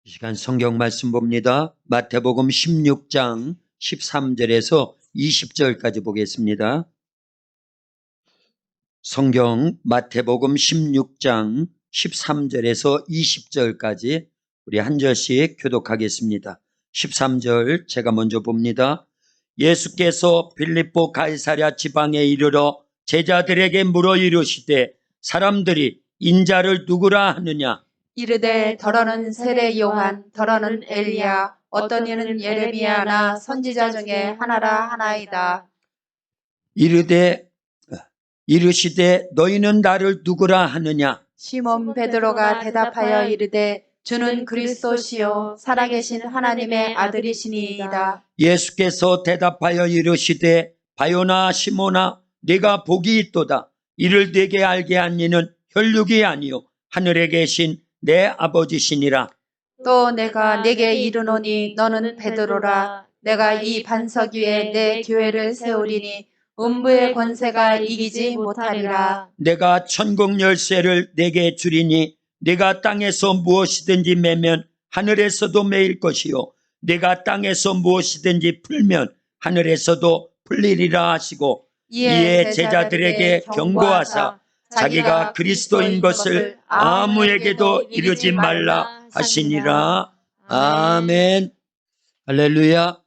이 시간 성경 말씀 봅니다. 마태복음 16장 13절에서 20절까지 보겠습니다. 성경 마태복음 16장 13절에서 20절까지 우리 한 절씩 교독하겠습니다. 13절 제가 먼저 봅니다. 예수께서 빌립보 가이사랴 지방에 이르러 제자들에게 물어 이르시되 사람들이 인자를 누구라 하느냐? 이르되 더러는 세례 요한, 더러는 엘리야, 어떤 이는 예레미야나 선지자 중에 하나라 하나이다. 이르시되 너희는 나를 누구라 하느냐? 시몬 베드로가 대답하여 이르되 주는 그리스도시요 살아계신 하나님의 아들이시니이다. 예수께서 대답하여 이르시되 바요나 시몬아 네가 복이 있도다. 이를 네게 알게 한 이는 혈육이 아니요 하늘에 계신 내 아버지시니라. 또 내가 네게 이르노니 너는 베드로라. 내가 이 반석 위에 내 교회를 세우리니 음부의 권세가 이기지 못하리라. 내가 천국 열쇠를 네게 주리니 네가 땅에서 무엇이든지 매면 하늘에서도 매일 것이요 네가 땅에서 무엇이든지 풀면 하늘에서도 풀리리라 하시고 이에 제자들에게 경고하사 자기가 그리스도인 것을 아무에게도 이르지 말라 하시니라. 아멘. 할렐루야.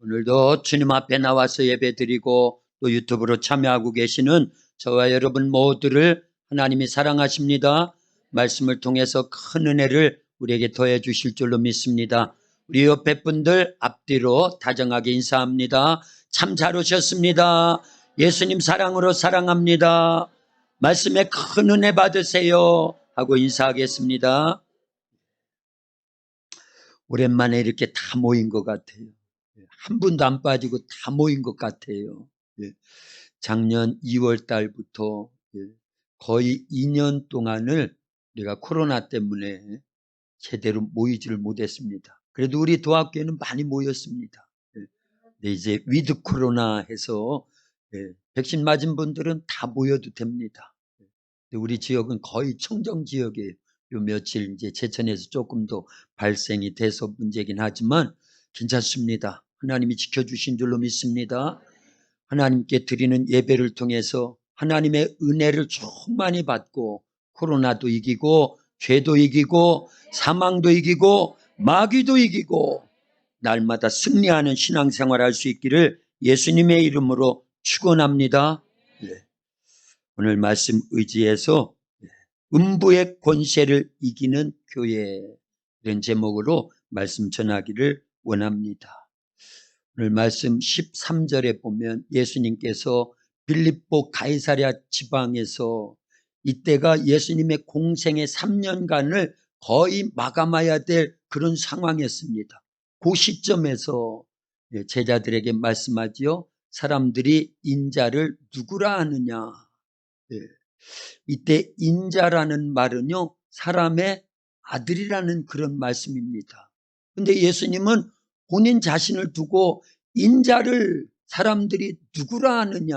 오늘도 주님 앞에 나와서 예배드리고 또 유튜브로 참여하고 계시는 저와 여러분 모두를 하나님이 사랑하십니다. 말씀을 통해서 큰 은혜를 우리에게 더해 주실 줄로 믿습니다. 우리 옆에 분들 앞뒤로 다정하게 인사합니다. 참 잘 오셨습니다. 예수님 사랑으로 사랑합니다. 말씀에 큰 은혜 받으세요 하고 인사하겠습니다. 오랜만에 이렇게 다 모인 것 같아요. 한 분도 안 빠지고 다 모인 것 같아요. 작년 2월 달부터 거의 2년 동안을 우리가 코로나 때문에 제대로 모이지를 못했습니다. 그래도 우리 도합교회는 많이 모였습니다. 근데 이제 위드 코로나 해서 백신 맞은 분들은 다 모여도 됩니다. 우리 지역은 거의 청정 지역이에요. 요 며칠 이제 제천에서 조금 더 발생이 돼서 문제긴 하지만 괜찮습니다. 하나님이 지켜주신 줄로 믿습니다. 하나님께 드리는 예배를 통해서 하나님의 은혜를 충만히 받고 코로나도 이기고 죄도 이기고 사망도 이기고 마귀도 이기고 날마다 승리하는 신앙생활을 할 수 있기를 예수님의 이름으로 축원합니다. 오늘 말씀 의지해서 음부의 권세를 이기는 교회, 이런 제목으로 말씀 전하기를 원합니다. 오늘 말씀 13절에 보면 예수님께서 빌립보 가이사랴 지방에서 이때가 예수님의 공생의 3년간을 거의 마감해야 될 그런 상황이었습니다. 그 시점에서 제자들에게 말씀하지요. 사람들이 인자를 누구라 하느냐. 이때 인자라는 말은요, 사람의 아들이라는 그런 말씀입니다. 근데 예수님은 본인 자신을 두고 인자를 사람들이 누구라 하느냐.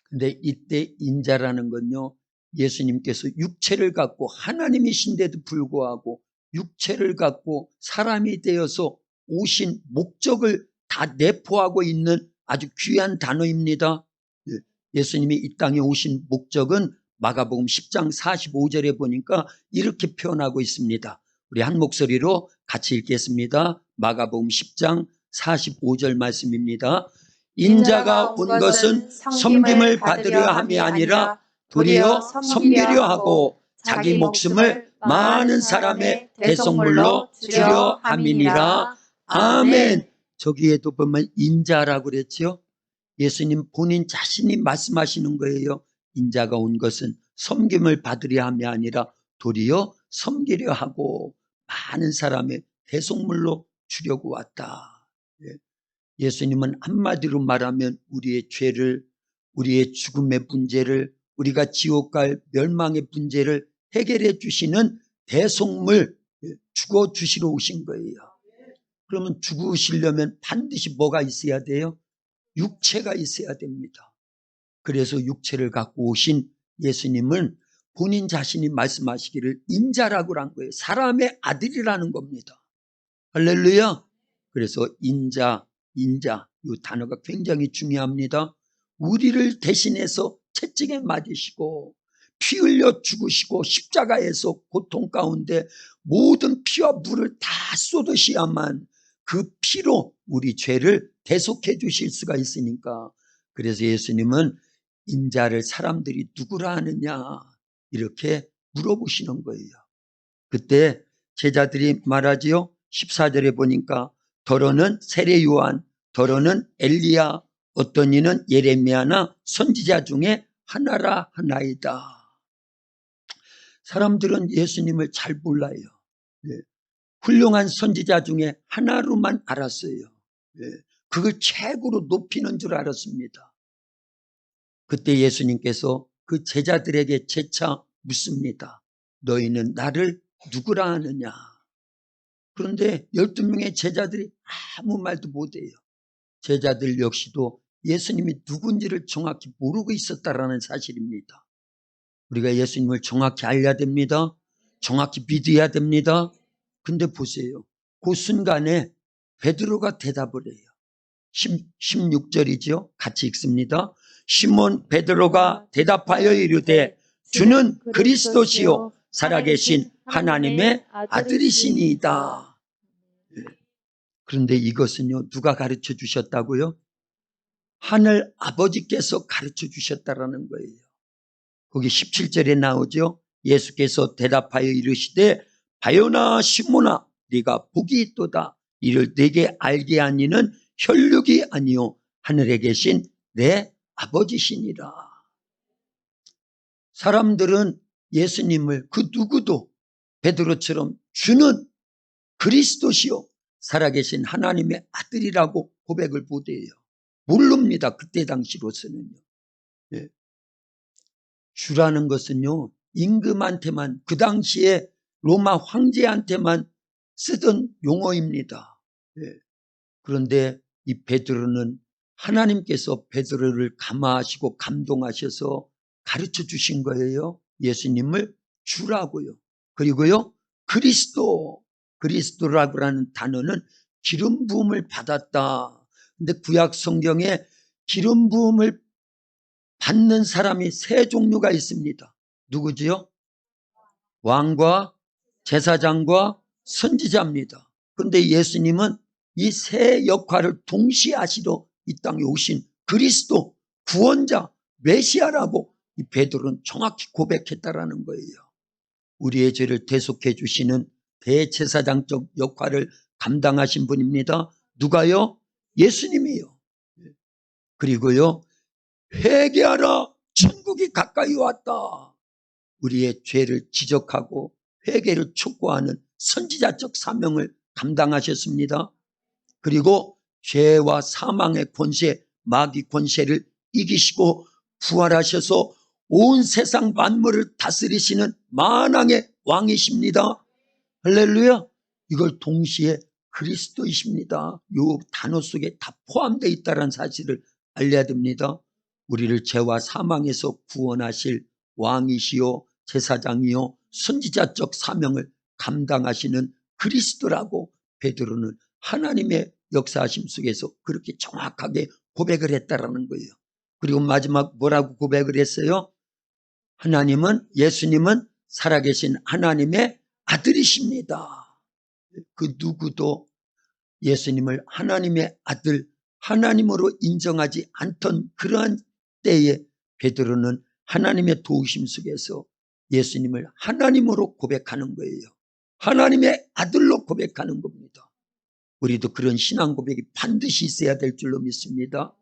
근데 이때 인자라는 건요, 예수님께서 육체를 갖고 하나님이신데도 불구하고 육체를 갖고 사람이 되어서 오신 목적을 다 내포하고 있는 아주 귀한 단어입니다. 예수님이 이 땅에 오신 목적은 마가복음 10장 45절에 보니까 이렇게 표현하고 있습니다. 우리 한 목소리로 같이 읽겠습니다. 마가복음 10장 45절 말씀입니다. 인자가 온 것은 섬김을 받으려 함이 아니라 도리어 섬기려 하고 자기 목숨을 많은 사람의 대속물로 주려 함이니라. 아멘. 저기에도 보면 인자라고 그랬죠. 예수님 본인 자신이 말씀하시는 거예요. 인자가 온 것은 섬김을 받으려 함이 아니라 도리어 섬기려 하고 많은 사람의 대속물로 주려고 왔다. 예수님은 한마디로 말하면 우리의 죄를, 우리의 죽음의 문제를, 우리가 지옥 갈 멸망의 문제를 해결해 주시는 대속물, 죽어주시러 오신 거예요. 그러면 죽으시려면 반드시 뭐가 있어야 돼요? 육체가 있어야 됩니다. 그래서 육체를 갖고 오신 예수님은 본인 자신이 말씀하시기를 인자라고 한 거예요. 사람의 아들이라는 겁니다. 할렐루야. 그래서 인자, 이 단어가 굉장히 중요합니다. 우리를 대신해서 채찍에 맞으시고 피 흘려 죽으시고 십자가에서 고통 가운데 모든 피와 물을 다 쏟으셔야만 그 피로 우리 죄를 대속해 주실 수가 있으니까, 그래서 예수님은 인자를 사람들이 누구라 하느냐 이렇게 물어보시는 거예요. 그때 제자들이 말하지요. 14절에 보니까 더러는 세례 요한, 더러는 엘리야, 어떤 이는 예레미야나 선지자 중에 하나라 하나이다. 사람들은 예수님을 잘 몰라요. 예. 훌륭한 선지자 중에 하나로만 알았어요. 예. 그걸 최고로 높이는 줄 알았습니다. 그때 예수님께서 그 제자들에게 재차 묻습니다. 너희는 나를 누구라 하느냐? 그런데 12명의 제자들이 아무 말도 못해요. 제자들 역시도 예수님이 누군지를 정확히 모르고 있었다라는 사실입니다. 우리가 예수님을 정확히 알아야 됩니다. 정확히 믿어야 됩니다. 근데 보세요. 그 순간에 베드로가 대답을 해요. 16절이죠. 같이 읽습니다. 시몬 베드로가 대답하여 이르되 주는 그리스도시요 살아계신 하나님의 아들이시니이다. 그런데 이것은요, 누가 가르쳐 주셨다고요? 하늘 아버지께서 가르쳐 주셨다라는 거예요. 거기 17절에 나오죠. 예수께서 대답하여 이르시되 바요나 시몬아 네가 복이 있도다. 이를 네게 알게 한 이는 혈육이 아니요 하늘에 계신 내 아버지시니라. 사람들은 예수님을 그 누구도 베드로처럼 주는 그리스도시요 살아계신 하나님의 아들이라고 고백을 못해요. 모릅니다. 그때 당시로서는요. 예. 주라는 것은요, 임금한테만, 그 당시에 로마 황제한테만 쓰던 용어입니다. 예. 그런데 이 베드로는 하나님께서 베드로를 감화하시고 감동하셔서 가르쳐 주신 거예요. 예수님을 주라고요. 그리고요, 그리스도라고 하는 단어는 기름 부음을 받았다. 근데 구약 성경에 기름 부음을 받는 사람이 세 종류가 있습니다. 누구지요? 왕과 제사장과 선지자입니다. 그런데 예수님은 이 세 역할을 동시에 하시러 이 땅에 오신 그리스도, 구원자, 메시아라고 이 베드로는 정확히 고백했다라는 거예요. 우리의 죄를 대속해 주시는 대제사장적 역할을 감당하신 분입니다. 누가요? 예수님이요. 그리고요, 회개하라, 천국이 가까이 왔다. 우리의 죄를 지적하고 회개를 촉구하는 선지자적 사명을 감당하셨습니다. 그리고 죄와 사망의 권세, 마귀 권세를 이기시고 부활하셔서 온 세상 만물을 다스리시는 만왕의 왕이십니다. 할렐루야. 이걸 동시에 그리스도이십니다. 이 단어 속에 다 포함되어 있다는 사실을 알려야 됩니다. 우리를 죄와 사망에서 구원하실 왕이시요 제사장이요 선지자적 사명을 감당하시는 그리스도라고 베드로는 하나님의 역사하심 속에서 그렇게 정확하게 고백을 했다라는 거예요. 그리고 마지막 뭐라고 고백을 했어요? 예수님은 살아계신 하나님의 아들이십니다. 그 누구도 예수님을 하나님의 아들, 하나님으로 인정하지 않던 그러한 때에 베드로는 하나님의 도우심 속에서 예수님을 하나님으로 고백하는 거예요. 하나님의 아들로 고백하는 겁니다. 우리도 그런 신앙 고백이 반드시 있어야 될 줄로 믿습니다.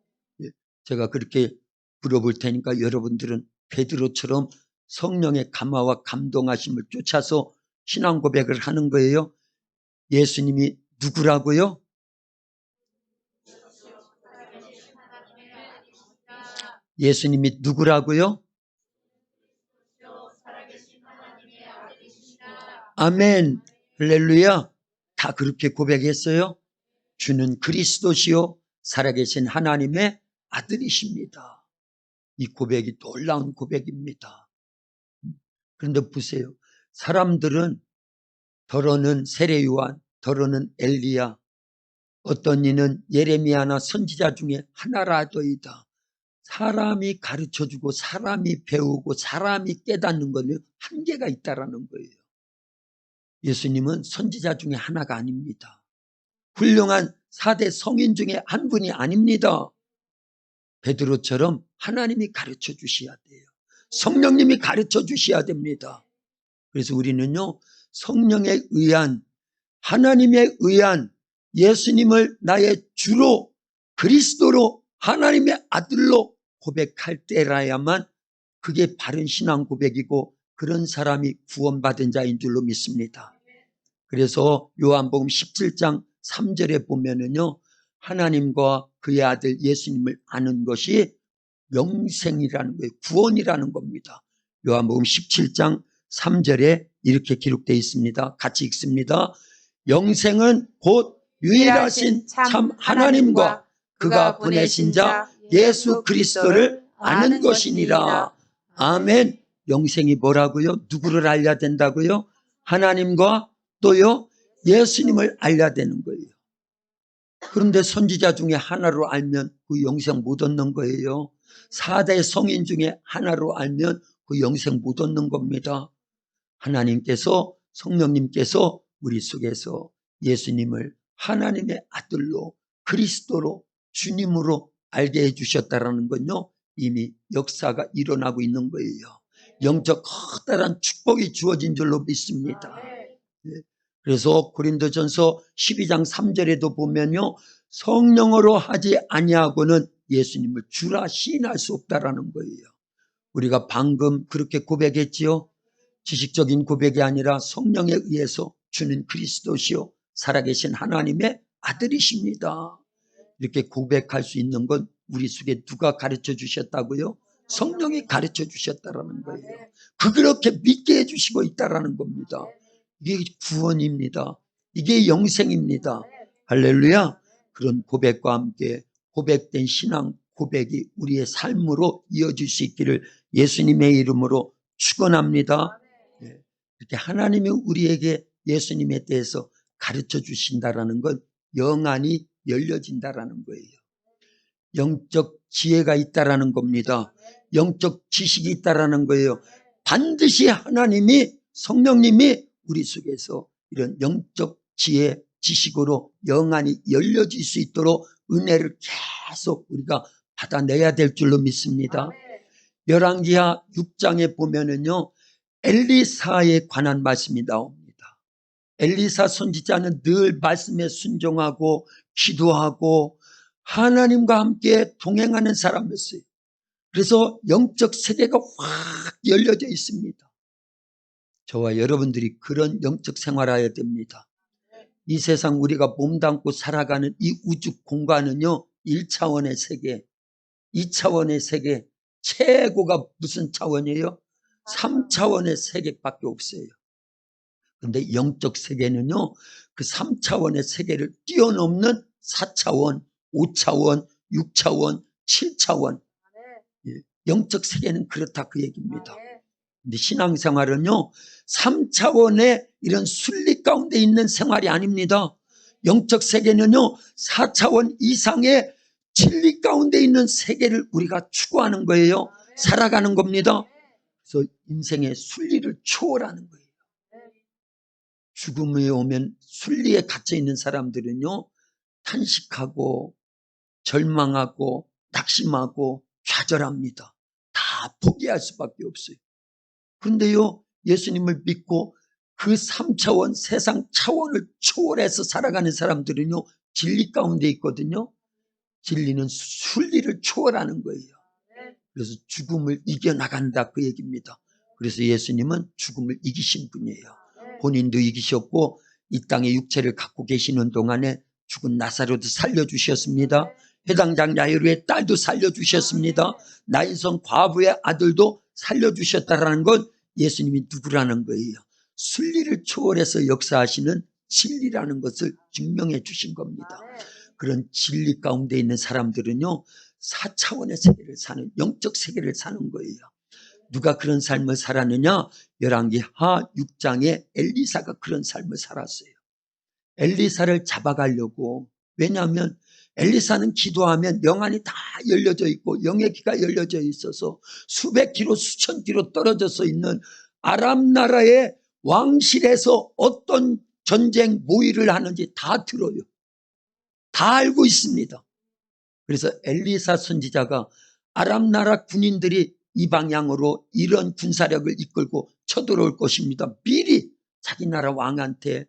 제가 그렇게 물어볼 테니까 여러분들은 베드로처럼 성령의 감화와 감동하심을 쫓아서 신앙 고백을 하는 거예요. 예수님이 누구라고요? 예수님이 누구라고요? 아멘, 할렐루야. 다 그렇게 고백했어요. 주는 그리스도시요 살아계신 하나님의 아들이십니다. 이 고백이 놀라운 고백입니다. 그런데 보세요. 사람들은 더러는 세례요한, 더러는 엘리야, 어떤 이는 예레미야나 선지자 중에 하나라도이다. 사람이 가르쳐주고 사람이 배우고 사람이 깨닫는 것은 한계가 있다라는 거예요. 예수님은 선지자 중에 하나가 아닙니다. 훌륭한 4대 성인 중에 한 분이 아닙니다. 베드로처럼 하나님이 가르쳐 주셔야 돼요. 성령님이 가르쳐 주셔야 됩니다. 그래서 우리는요, 성령에 의한, 하나님에 의한 예수님을 나의 주로, 그리스도로, 하나님의 아들로 고백할 때라야만 그게 바른 신앙 고백이고 그런 사람이 구원받은 자인 줄로 믿습니다. 그래서 요한복음 17장 3절에 보면은요, 하나님과 그의 아들 예수님을 아는 것이 영생이라는 거예요. 구원이라는 겁니다. 요한복음 17장 3절에 이렇게 기록되어 있습니다. 같이 읽습니다. 영생은 곧 유일하신 참 하나님과 그가 보내신 자 예수 그리스도를 아는 것이니라. 아멘. 영생이 뭐라고요? 누구를 알려야 된다고요? 하나님과 또요 예수님을 알려야 되는 거예요. 그런데 선지자 중에 하나로 알면 그 영생 못 얻는 거예요. 4대 성인 중에 하나로 알면 그 영생 못 얻는 겁니다. 하나님께서, 성령님께서 우리 속에서 예수님을 하나님의 아들로, 그리스도로, 주님으로 알게 해주셨다는 건요, 이미 역사가 일어나고 있는 거예요. 영적 커다란 축복이 주어진 줄로 믿습니다. 그래서 고린도전서 12장 3절에도 보면요, 성령으로 하지 아니하고는 예수님을 주라 시인할 수 없다라는 거예요. 우리가 방금 그렇게 고백했지요. 지식적인 고백이 아니라 성령에 의해서 주는 그리스도시요 살아계신 하나님의 아들이십니다. 이렇게 고백할 수 있는 건 우리 속에 누가 가르쳐 주셨다고요? 성령이 가르쳐 주셨다라는 거예요. 그렇게 믿게 해주시고 있다라는 겁니다. 이게 구원입니다. 이게 영생입니다. 할렐루야. 그런 고백과 함께 고백된 신앙 고백이 우리의 삶으로 이어질 수 있기를 예수님의 이름으로 축원합니다. 이렇게 하나님이 우리에게 예수님에 대해서 가르쳐 주신다라는 건 영안이 열려진다라는 거예요. 영적 지혜가 있다라는 겁니다. 영적 지식이 있다라는 거예요. 반드시 하나님이, 성령님이 우리 속에서 이런 영적 지혜, 지식으로 영안이 열려질 수 있도록 은혜를 계속 우리가 받아내야 될 줄로 믿습니다. 열왕기하 6장에 보면은요, 엘리사에 관한 말씀이 나옵니다. 엘리사 선지자는 늘 말씀에 순종하고 기도하고 하나님과 함께 동행하는 사람이었어요. 그래서 영적 세계가 확 열려져 있습니다. 저와 여러분들이 그런 영적 생활해야 됩니다. 이 세상 우리가 몸담고 살아가는 이 우주 공간은요, 1차원의 세계, 2차원의 세계, 최고가 무슨 차원이에요? 3차원의 세계밖에 없어요. 그런데 영적 세계는요, 그 3차원의 세계를 뛰어넘는 4차원, 5차원, 6차원, 7차원. 영적 세계는 그렇다 그 얘기입니다. 근데 신앙생활은요, 3차원의 이런 순리 가운데 있는 생활이 아닙니다. 영적 세계는요, 4차원 이상의 진리 가운데 있는 세계를 우리가 추구하는 거예요. 살아가는 겁니다. 그래서 인생의 순리를 초월하는 거예요. 죽음이 오면 순리에 갇혀 있는 사람들은요, 탄식하고 절망하고 낙심하고 좌절합니다. 다 포기할 수밖에 없어요. 그런데요, 예수님을 믿고 그 3차원 세상 차원을 초월해서 살아가는 사람들은요, 진리 가운데 있거든요. 진리는 순리를 초월하는 거예요. 그래서 죽음을 이겨나간다 그 얘기입니다. 그래서 예수님은 죽음을 이기신 분이에요. 본인도 이기셨고 이 땅에 육체를 갖고 계시는 동안에 죽은 나사로도 살려주셨습니다. 회당장 야이로의 딸도 살려주셨습니다. 나인성 과부의 아들도 살려주셨다라는 건 예수님이 누구라는 거예요. 순리를 초월해서 역사하시는 진리라는 것을 증명해 주신 겁니다. 그런 진리 가운데 있는 사람들은요, 4차원의 세계를 사는, 영적 세계를 사는 거예요. 누가 그런 삶을 살았느냐? 열왕기하 6장에 엘리사가 그런 삶을 살았어요. 엘리사를 잡아가려고. 왜냐하면 엘리사는 기도하면 영안이 다 열려져 있고 영의 귀가 열려져 있어서 수백 킬로 수천 킬로 떨어져서 있는 아람 나라의 왕실에서 어떤 전쟁 모의를 하는지 다 들어요. 다 알고 있습니다. 그래서 엘리사 선지자가 아람 나라 군인들이 이 방향으로 이런 군사력을 이끌고 쳐들어올 것입니다. 미리 자기 나라 왕한테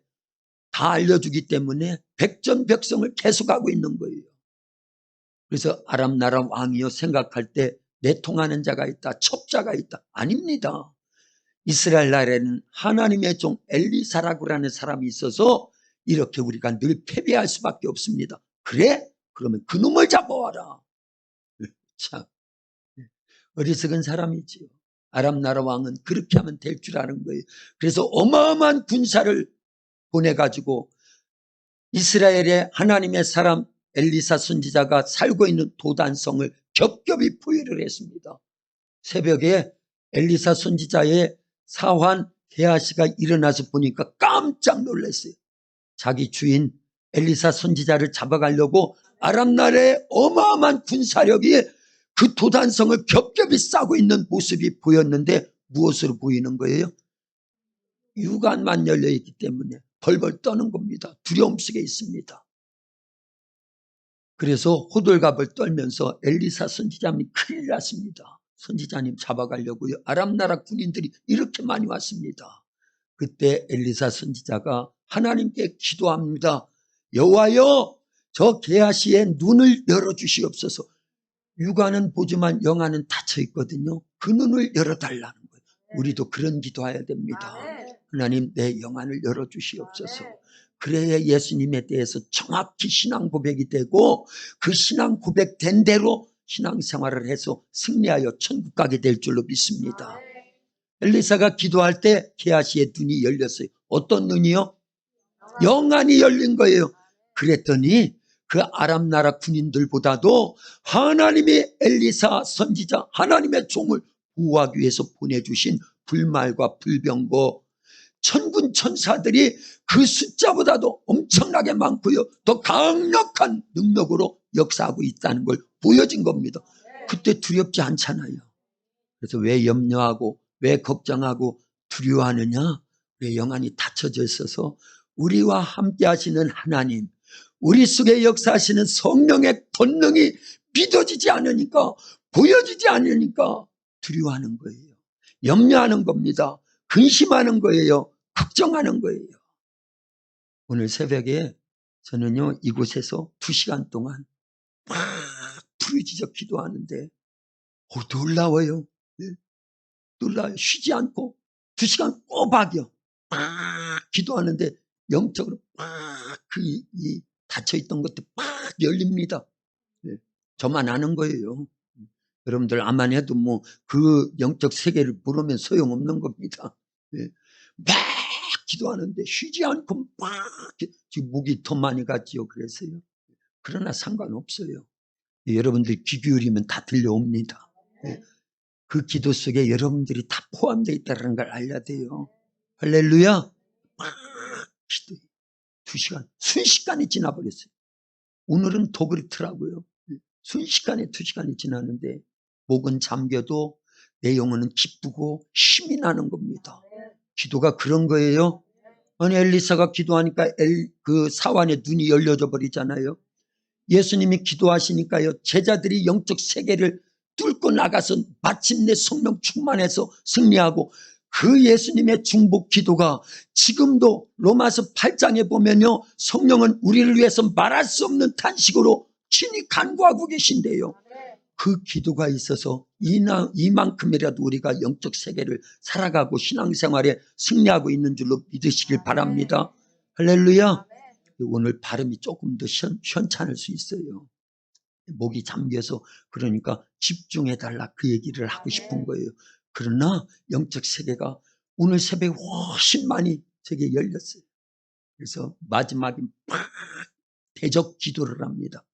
다 알려주기 때문에 백전백성을 계속하고 있는 거예요. 그래서 아람 나라 왕이요 생각할 때 내통하는 자가 있다, 첩자가 있다. 아닙니다. 이스라엘 나라에는 하나님의 종 엘리사라고 하는 사람이 있어서 이렇게 우리가 늘 패배할 수밖에 없습니다. 그래? 그러면 그놈을 잡아와라. 참 어리석은 사람이지요. 아람 나라 왕은 그렇게 하면 될 줄 아는 거예요. 그래서 어마어마한 군사를 보내가지고 이스라엘의 하나님의 사람 엘리사 선지자가 살고 있는 도단성을 겹겹이 포위를 했습니다. 새벽에 엘리사 선지자의 사환 게하시가 일어나서 보니까 깜짝 놀랐어요. 자기 주인 엘리사 선지자를 잡아가려고 아람 나라의 어마어마한 군사력이 그 도단성을 겹겹이 싸고 있는 모습이 보였는데 무엇으로 보이는 거예요? 유관만 열려있기 때문에 벌벌 떠는 겁니다. 두려움 속에 있습니다. 그래서 호들갑을 떨면서 엘리사 선지자님 큰일 났습니다. 선지자님 잡아가려고요. 아람 나라 군인들이 이렇게 많이 왔습니다. 그때 엘리사 선지자가 하나님께 기도합니다. 여호와여, 저 게하시의 눈을 열어주시옵소서. 육안은 보지만 영안은 닫혀 있거든요. 그 눈을 열어달라는 거예요. 우리도 그런 기도해야 됩니다. 하나님, 내 영안을 열어주시옵소서. 그래야 예수님에 대해서 정확히 신앙 고백이 되고 그 신앙 고백된 대로 신앙생활을 해서 승리하여 천국 가게 될 줄로 믿습니다. 엘리사가 기도할 때 게하시의 눈이 열렸어요. 어떤 눈이요? 영안이 열린 거예요. 그랬더니 그 아람 나라 군인들보다도 하나님이 엘리사 선지자 하나님의 종을 보호하기 위해서 보내주신 불말과 불병거 천군 천사들이 그 숫자보다도 엄청나게 많고요. 더 강력한 능력으로 역사하고 있다는 걸 보여진 겁니다. 그때 두렵지 않잖아요. 그래서 왜 염려하고 왜 걱정하고 두려워하느냐? 왜 영안이 닫혀져 있어서 우리와 함께 하시는 하나님, 우리 속에 역사하시는 성령의 권능이 믿어지지 않으니까, 보여지지 않으니까 두려워하는 거예요. 염려하는 겁니다. 근심하는 거예요. 걱정하는 거예요. 오늘 새벽에 저는요 이곳에서 2시간 동안 막 부르짖어 기도하는데 놀라워요. 네? 놀라요. 쉬지 않고 2시간 꼬박이요. 막 기도하는데 영적으로 막 이 닫혀있던 것도 막 열립니다. 네. 저만 아는 거예요. 여러분들 아만 해도 뭐 그 영적 세계를 모르면 소용없는 겁니다. 네. 막 기도하는데 쉬지 않고 막 지금 목이 더 많이 갔지요. 그래서요. 그러나 상관없어요. 여러분들 귀 기울이면 다 들려옵니다. 네. 그 기도 속에 여러분들이 다 포함되어 있다는 걸 알아야 돼요. 할렐루야. 막 기도해. 2시간 순식간에 지나버렸어요. 오늘은 더 그렇더라고요. 순식간에 2시간이 지나는데 목은 잠겨도 내 영혼은 기쁘고 힘이 나는 겁니다. 기도가 그런 거예요. 아니 엘리사가 기도하니까 그 사환의 눈이 열려져 버리잖아요. 예수님이 기도하시니까요 제자들이 영적 세계를 뚫고 나가서 마침내 성령 충만해서 승리하고 그 예수님의 중복 기도가 지금도 로마서 8장에 보면요 성령은 우리를 위해서 말할 수 없는 탄식으로 친히 간구하고 계신데요. 그 기도가 있어서 이만큼이라도 우리가 영적 세계를 살아가고 신앙생활에 승리하고 있는 줄로 믿으시길 바랍니다. 할렐루야. 오늘 발음이 조금 더 현찮을 수 있어요. 목이 잠겨서 그러니까 집중해달라 그 얘기를 하고 싶은 거예요. 그러나 영적 세계가 오늘 새벽에 훨씬 많이 제게 열렸어요. 그래서 마지막에 막 대적 기도를 합니다.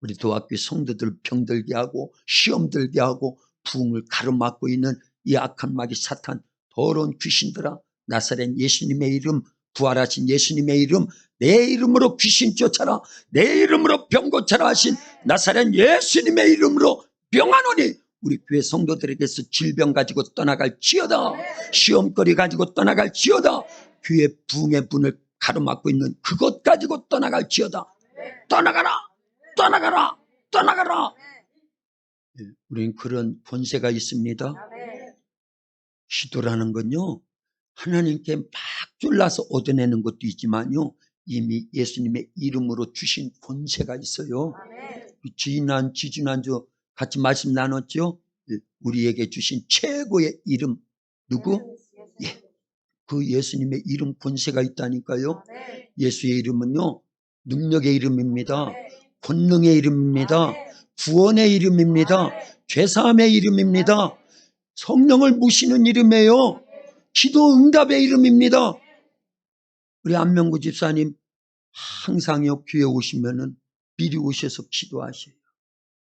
우리 도학교 성도들 병들게 하고 시험 들게 하고 부흥을 가로막고 있는 이 악한 마귀 사탄, 더러운 귀신들아, 나사렛 예수님의 이름, 부활하신 예수님의 이름, 내 이름으로 귀신 쫓아라, 내 이름으로 병 고쳐라 하신 나사렛 예수님의 이름으로 병하노니 우리 교회 성도들에게서 질병 가지고 떠나갈 지어다, 시험거리 가지고 떠나갈 지어다, 교회 부흥의 문을 가로막고 있는 그것 가지고 떠나갈 지어다. 떠나가라, 떠나가라, 떠나가라. 우리는 그런 권세가 있습니다. 기도라는 건요, 하나님께 막 졸라서 얻어내는 것도 있지만요, 이미 예수님의 이름으로 주신 권세가 있어요. 지지난주 같이 말씀 나눴죠? 우리에게 주신 최고의 이름, 누구? 예, 그 예수님의 이름 권세가 있다니까요. 예수의 이름은요, 능력의 이름입니다. 권능의 이름입니다. 구원의 이름입니다. 죄사함의 이름입니다. 성령을 모시는 이름이에요. 기도 응답의 이름입니다. 우리 안명구 집사님 항상요, 교회 오시면은 미리 오셔서 기도하셔요.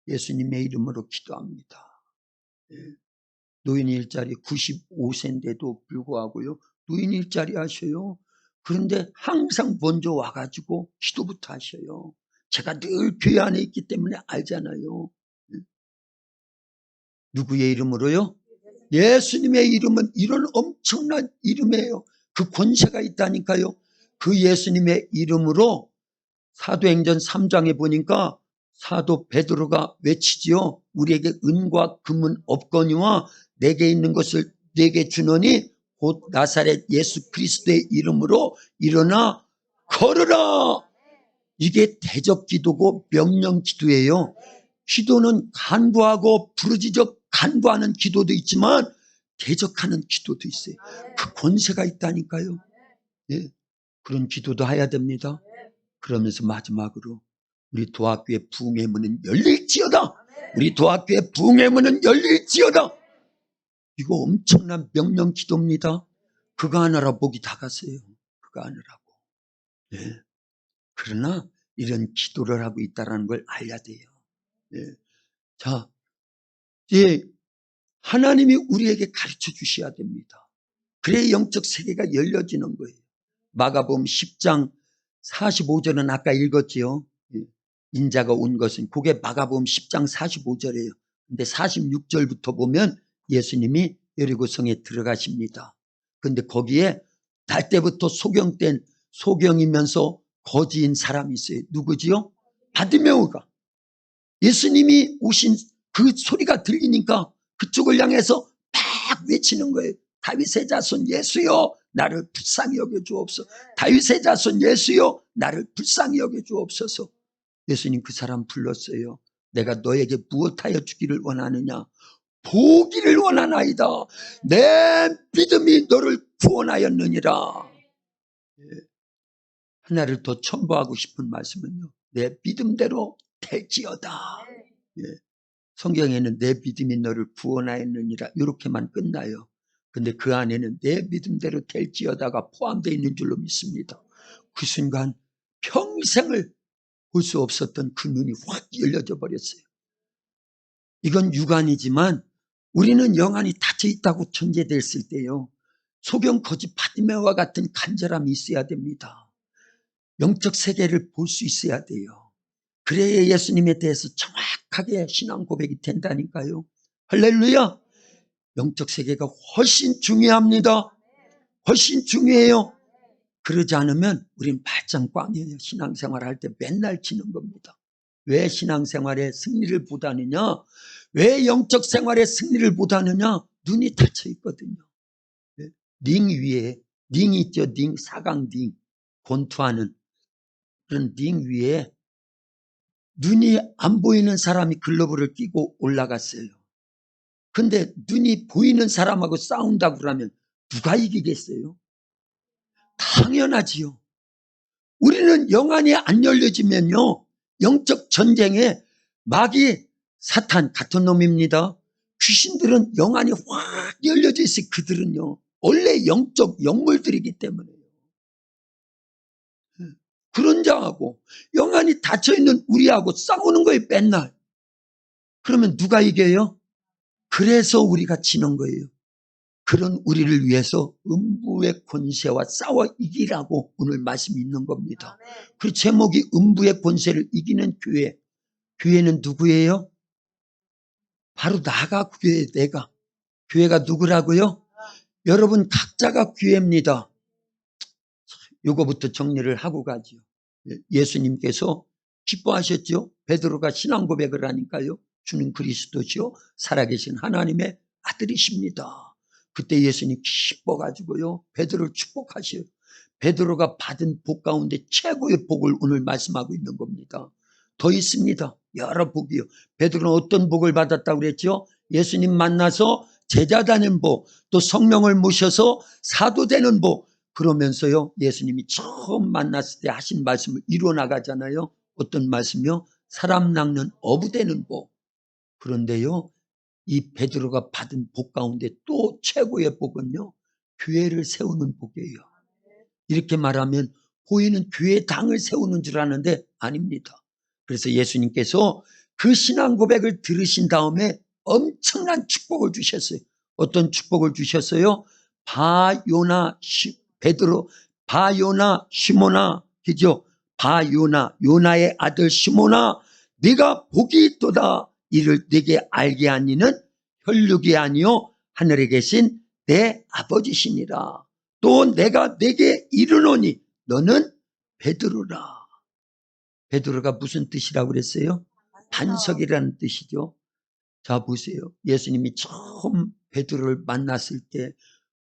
예수님의 이름으로 기도합니다. 노인 일자리 95세인데도 불구하고요, 노인 일자리 하셔요. 그런데 항상 먼저 와가지고 기도부터 하셔요. 제가 늘 교회 안에 있기 때문에 알잖아요. 누구의 이름으로요? 예수님의 이름은 이런 엄청난 이름이에요. 그 권세가 있다니까요. 그 예수님의 이름으로 사도행전 3장에 보니까 사도 베드로가 외치지요. 우리에게 은과 금은 없거니와 내게 있는 것을 내게 주노니 곧 나사렛 예수 그리스도의 이름으로 일어나 걸으라. 이게 대적 기도고 명령 기도예요. 기도는 간구하고 부르짖어 간구하는 기도도 있지만 대적하는 기도도 있어요. 그 권세가 있다니까요. 예, 그런 기도도 해야 됩니다. 그러면서 마지막으로 우리 도학교의 부흥의 문은 열릴지어다. 우리 도학교의 부흥의 문은 열릴지어다. 이거 엄청난 명령 기도입니다. 그거 하느라 목이 다 갔어요. 그거 하느라고. 예. 그러나 이런 기도를 하고 있다는 걸 알아야 돼요. 예. 자, 이제 하나님이 우리에게 가르쳐 주셔야 됩니다. 그래야 영적 세계가 열려지는 거예요. 마가복음 10장 45절은 아까 읽었지요. 인자가 온 것은, 그게 마가복음 10장 45절이에요. 근데 46절부터 보면 예수님이 여리고성에 들어가십니다. 근데 거기에 날 때부터 소경된, 소경이면서 거지인 사람이 있어요. 누구지요? 바디메오가. 예수님이 오신 그 소리가 들리니까 그쪽을 향해서 막 외치는 거예요. 다윗의 자손 예수여, 나를 불쌍히 여겨주옵소서. 다윗의 자손 예수여, 나를 불쌍히 여겨주옵소서. 예수님 그 사람 불렀어요. 내가 너에게 무엇하여 주기를 원하느냐? 보기를 원하나이다. 내 믿음이 너를 구원하였느니라. 하나를 더 첨부하고 싶은 말씀은요, 내 믿음대로 될지어다. 성경에는 내 믿음이 너를 구원하였느니라 이렇게만 끝나요. 근데 그 안에는 내 믿음대로 될지어다가 포함되어 있는 줄로 믿습니다. 그 순간 평생을 볼 수 없었던 그 눈이 확 열려져 버렸어요. 이건 육안이지만 우리는 영안이 닫혀 있다고 전제됐을 때요, 소경 거지 바디메오와 같은 간절함이 있어야 됩니다. 영적 세계를 볼 수 있어야 돼요. 그래야 예수님에 대해서 정확하게 신앙 고백이 된다니까요. 할렐루야. 영적 세계가 훨씬 중요합니다. 훨씬 중요해요. 그러지 않으면 우린 발장꽝이에요. 신앙생활 할 때 맨날 치는 겁니다. 왜 신앙생활에 승리를 못하느냐? 왜 영적 생활에 승리를 못하느냐? 눈이 닫혀 있거든요. 링 위에, 링 있죠? 링, 사각 링, 권투하는 그런 링 위에 눈이 안 보이는 사람이 글러브를 끼고 올라갔어요. 근데 눈이 보이는 사람하고 싸운다고 그러면 누가 이기겠어요? 당연하지요. 우리는 영안이 안 열려지면요, 영적 전쟁에 마귀, 사탄 같은 놈입니다. 귀신들은 영안이 확 열려져 있어요. 그들은요, 원래 영적 영물들이기 때문에요. 그런 자하고 영안이 닫혀있는 우리하고 싸우는 거예요, 맨날. 그러면 누가 이겨요? 그래서 우리가 지는 거예요. 그런 우리를 위해서 음부의 권세와 싸워 이기라고 오늘 말씀이 있는 겁니다. 그 제목이 음부의 권세를 이기는 교회. 교회는 누구예요? 바로 나가 교회, 내가. 교회가 누구라고요? 여러분 각자가 교회입니다. 요거부터 정리를 하고 가죠. 예수님께서 기뻐하셨죠? 베드로가 신앙 고백을 하니까요. 주는 그리스도시요 살아계신 하나님의 아들이십니다. 그때 예수님 기뻐가지고요. 베드로를 축복하셔요. 베드로가 받은 복 가운데 최고의 복을 오늘 말씀하고 있는 겁니다. 더 있습니다. 여러 복이요. 베드로는 어떤 복을 받았다고 그랬죠? 예수님 만나서 제자 되는 복, 또 성령을 모셔서 사도 되는 복. 그러면서요, 예수님이 처음 만났을 때 하신 말씀을 이루어 나가잖아요. 어떤 말씀이요? 사람 낚는 어부 되는 복. 그런데요, 이 베드로가 받은 복 가운데 또 최고의 복은요, 교회를 세우는 복이에요. 이렇게 말하면 보이는 교회당을 세우는 줄 아는데 아닙니다. 그래서 예수님께서 그 신앙 고백을 들으신 다음에 엄청난 축복을 주셨어요. 어떤 축복을 주셨어요? 바요나 베드로, 바요나 시모나, 그죠? 바요나, 요나의 아들 시모나, 네가 복이 있도다. 이를 네게 알게 하니는 혈육이 아니요 하늘에 계신 내 아버지시니라. 또 내가 네게 이르노니 너는 베드로라. 베드로가 무슨 뜻이라고 그랬어요? 반석이라는 뜻이죠. 자 보세요. 예수님이 처음 베드로를 만났을 때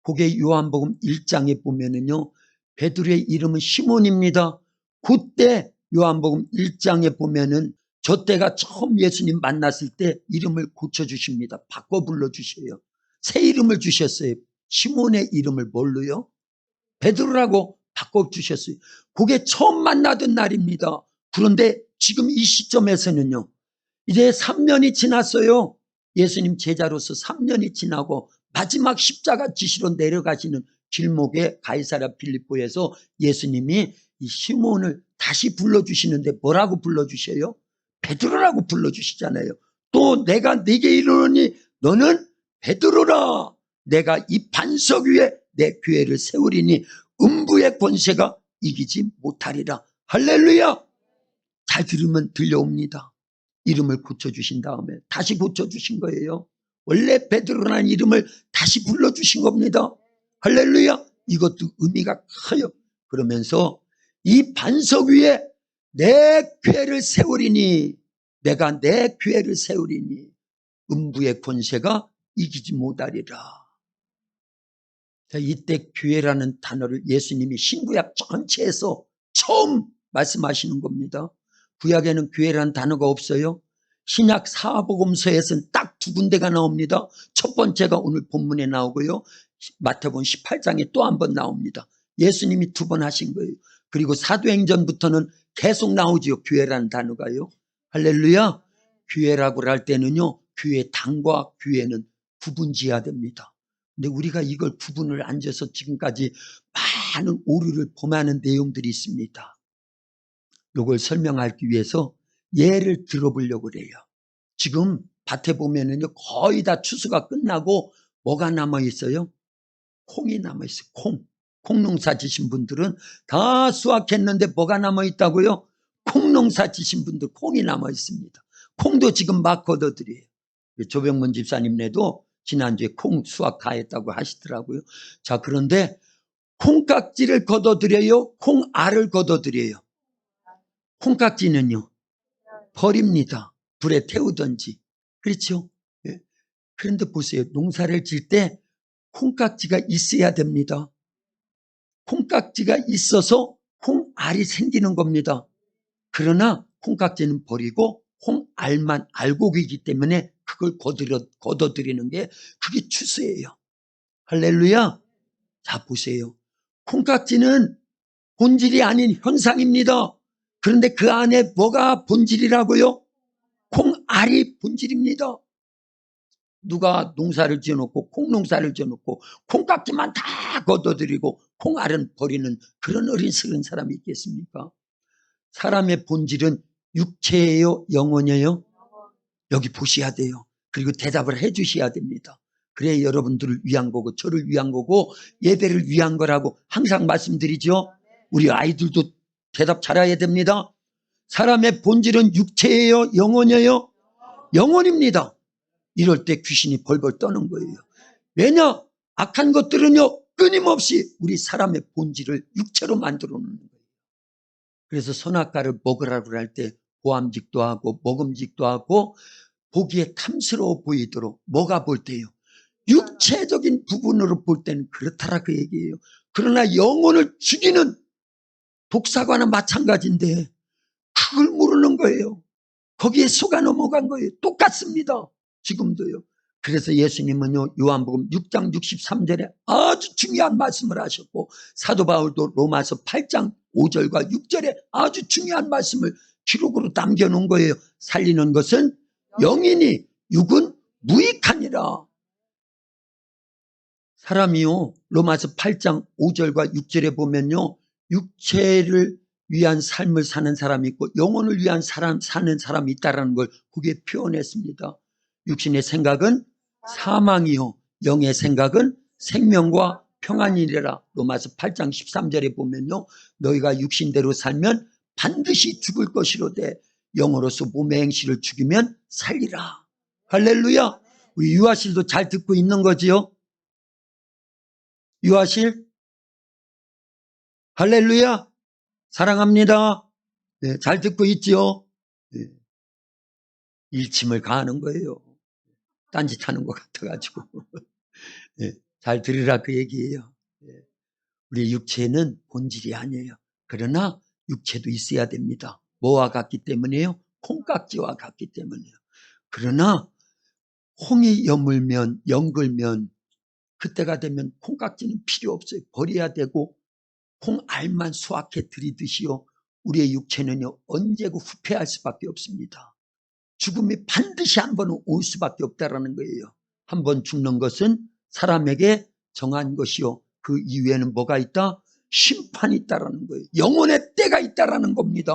그게 요한복음 1장에 보면은요. 베드로의 이름은 시몬입니다. 그때 요한복음 1장에 보면은 저 때가 처음 예수님 만났을 때 이름을 고쳐주십니다. 바꿔 불러주셔요. 새 이름을 주셨어요. 시몬의 이름을 뭘로요? 베드로라고 바꿔주셨어요. 그게 처음 만나던 날입니다. 그런데 지금 이 시점에서는요. 이제 3년이 지났어요. 예수님 제자로서 3년이 지나고 마지막 십자가 지시로 내려가시는 길목에 가이사랴 빌립보에서 예수님이 이 시몬을 다시 불러주시는데 뭐라고 불러주셔요? 베드로라고 불러주시잖아요. 또 내가 네게 이르노니 너는 베드로라. 내가 이 반석 위에 내 교회를 세우리니 음부의 권세가 이기지 못하리라. 할렐루야. 잘 들으면 들려옵니다. 이름을 고쳐주신 다음에 다시 고쳐주신 거예요. 원래 베드로라는 이름을 다시 불러주신 겁니다. 할렐루야. 이것도 의미가 커요. 그러면서 이 반석 위에 내 교회를 세우리니, 내가 내 교회를 세우리니 음부의 권세가 이기지 못하리라. 자, 이때 교회라는 단어를 예수님이 신구약 전체에서 처음 말씀하시는 겁니다. 구약에는 교회라는 단어가 없어요. 신약 사복음서에서는 딱 두 군데가 나옵니다. 첫 번째가 오늘 본문에 나오고요. 마태복음 18장에 또 한 번 나옵니다. 예수님이 두 번 하신 거예요. 그리고 사도행전부터는 계속 나오죠. 교회라는 단어가요. 할렐루야. 교회라고 할 때는요. 교회 당과 교회는 구분지어야 됩니다. 근데 우리가 이걸 구분을 안 져서 지금까지 많은 오류를 범하는 내용들이 있습니다. 이걸 설명하기 위해서 예를 들어보려고 그래요. 지금 밭에 보면은요, 거의 다 추수가 끝나고 뭐가 남아있어요? 콩이 남아있어요. 콩 농사 지신 분들은 다 수확했는데 뭐가 남아있다고요? 콩 농사 지신 분들 콩이 남아있습니다. 콩도 지금 막 걷어들여요. 조병문 집사님네도 지난주에 콩 수확 다 했다고 하시더라고요. 자, 그런데 콩깍지를 걷어들여요? 콩알을 걷어들여요? 콩깍지는요? 버립니다. 불에 태우든지. 그렇죠? 예. 그런데 보세요. 농사를 질 때 콩깍지가 있어야 됩니다. 콩깍지가 있어서 콩알이 생기는 겁니다. 그러나 콩깍지는 버리고 콩알만 알곡이기 때문에 그걸 걷어들이는 게 그게 추수예요. 할렐루야. 자 보세요. 콩깍지는 본질이 아닌 현상입니다. 그런데 그 안에 뭐가 본질이라고요? 콩알이 본질입니다. 누가 농사를 지어놓고 콩농사를 지어놓고 콩깍지만 다 걷어들이고 콩알은 버리는 그런 어리석은 사람이 있겠습니까? 사람의 본질은 육체예요? 영혼이에요? 여기 보셔야 돼요. 그리고 대답을 해 주셔야 됩니다. 그래 여러분들을 위한 거고 저를 위한 거고 예배를 위한 거라고 항상 말씀드리죠. 우리 아이들도 대답 잘해야 됩니다. 사람의 본질은 육체예요? 영혼이에요? 영혼입니다. 이럴 때 귀신이 벌벌 떠는 거예요. 왜냐? 악한 것들은요 끊임없이 우리 사람의 본질을 육체로 만들어 놓는 거예요. 그래서 선악과를 먹으라고 할 때 보암직도 하고 먹음직도 하고 보기에 탐스러워 보이도록 뭐가 볼 때요? 육체적인 부분으로 볼 때는 그렇다라 그 얘기예요. 그러나 영혼을 죽이는 독사과는 마찬가지인데 그걸 모르는 거예요. 거기에 속아 넘어간 거예요. 똑같습니다. 지금도요. 그래서 예수님은요 요한복음 6장 63절에 아주 중요한 말씀을 하셨고 사도 바울도 로마서 8장 5절과 6절에 아주 중요한 말씀을 기록으로 남겨놓은 거예요. 살리는 것은 영이니 육은 무익하니라. 사람이요 로마서 8장 5절과 6절에 보면요 육체를 위한 삶을 사는 사람이 있고 영혼을 위한 사는 사람이 있다는 걸 그게 표현했습니다. 육신의 생각은 사망이요 영의 생각은 생명과 평안이래라. 로마서 8장 13절에 보면요 너희가 육신대로 살면 반드시 죽을 것이로되 영으로서 몸의 행실을 죽이면 살리라. 할렐루야. 우리 유아실도 잘 듣고 있는 거지요. 유아실 할렐루야. 사랑합니다. 네, 잘 듣고 있지요. 네. 일침을 가하는 거예요. 딴짓하는 것 같아가지고. 네, 잘 들으라 그 얘기예요. 네. 우리 육체는 본질이 아니에요. 그러나 육체도 있어야 됩니다. 뭐와 같기 때문에요? 콩깍지와 같기 때문에요. 그러나 콩이 여물면 영글면 그때가 되면 콩깍지는 필요 없어요. 버려야 되고 콩알만 수확해 들이듯이요. 우리의 육체는요 언제고 후퇴할 수밖에 없습니다. 죽음이 반드시 한 번은 올 수밖에 없다라는 거예요. 한 번 죽는 것은 사람에게 정한 것이요. 그 이후에는 뭐가 있다? 심판이 있다라는 거예요. 영혼의 때가 있다라는 겁니다.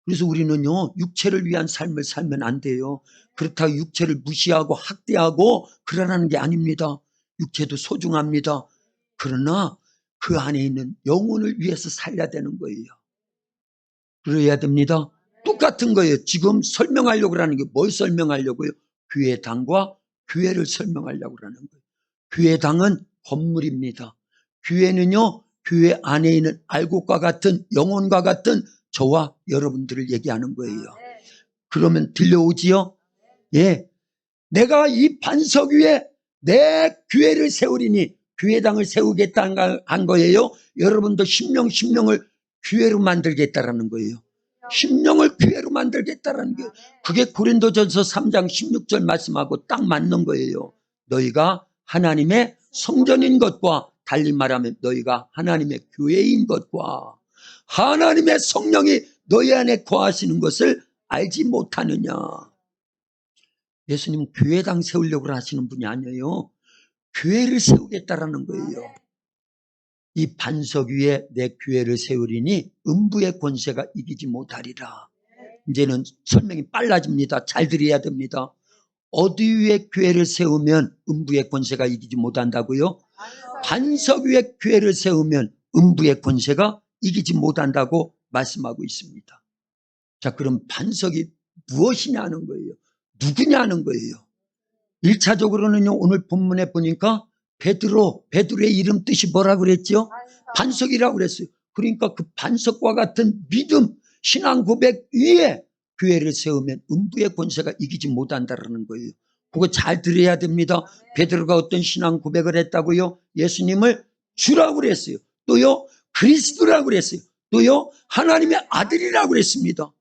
그래서 우리는요 육체를 위한 삶을 살면 안 돼요. 그렇다고 육체를 무시하고 학대하고 그러라는 게 아닙니다. 육체도 소중합니다. 그러나 그 안에 있는 영혼을 위해서 살려야 되는 거예요. 그래야 됩니다. 똑같은 거예요. 지금 설명하려고 하는 게 뭘 설명하려고요? 교회당과 교회를 설명하려고 하는 거예요. 교회당은 건물입니다. 교회는요 교회 안에 있는 알곡과 같은 영혼과 같은 저와 여러분들을 얘기하는 거예요. 그러면 들려오지요? 예, 내가 이 반석 위에 내 교회를 세우리니 교회당을 세우겠다는 한 거예요. 여러분도 심령을 교회로 만들겠다라는 거예요. 심령을 교회로 만들겠다라는 게 그게 고린도전서 3장 16절 말씀하고 딱 맞는 거예요. 너희가 하나님의 성전인 것과 달리 말하면 너희가 하나님의 교회인 것과 하나님의 성령이 너희 안에 거하시는 것을 알지 못하느냐. 예수님 교회당 세우려고 하시는 분이 아니에요. 교회를 세우겠다라는 거예요. 이 반석 위에 내 교회를 세우리니 음부의 권세가 이기지 못하리라. 이제는 설명이 빨라집니다. 잘 들어야 됩니다. 어디 위에 교회를 세우면 음부의 권세가 이기지 못한다고요? 반석 위에 교회를 세우면 음부의 권세가 이기지 못한다고 말씀하고 있습니다. 자, 그럼 반석이 무엇이냐는 거예요. 누구냐는 거예요. 1차적으로는요, 오늘 본문에 보니까 베드로의 이름 뜻이 뭐라고 그랬죠? 반석이라고 그랬어요. 그러니까 그 반석과 같은 믿음, 신앙 고백 위에 교회를 세우면 음부의 권세가 이기지 못한다는 거예요. 그거 잘 들어야 됩니다. 베드로가 어떤 신앙 고백을 했다고요? 예수님을 주라고 그랬어요. 또요, 그리스도라고 그랬어요. 또요, 하나님의 아들이라고 그랬습니다.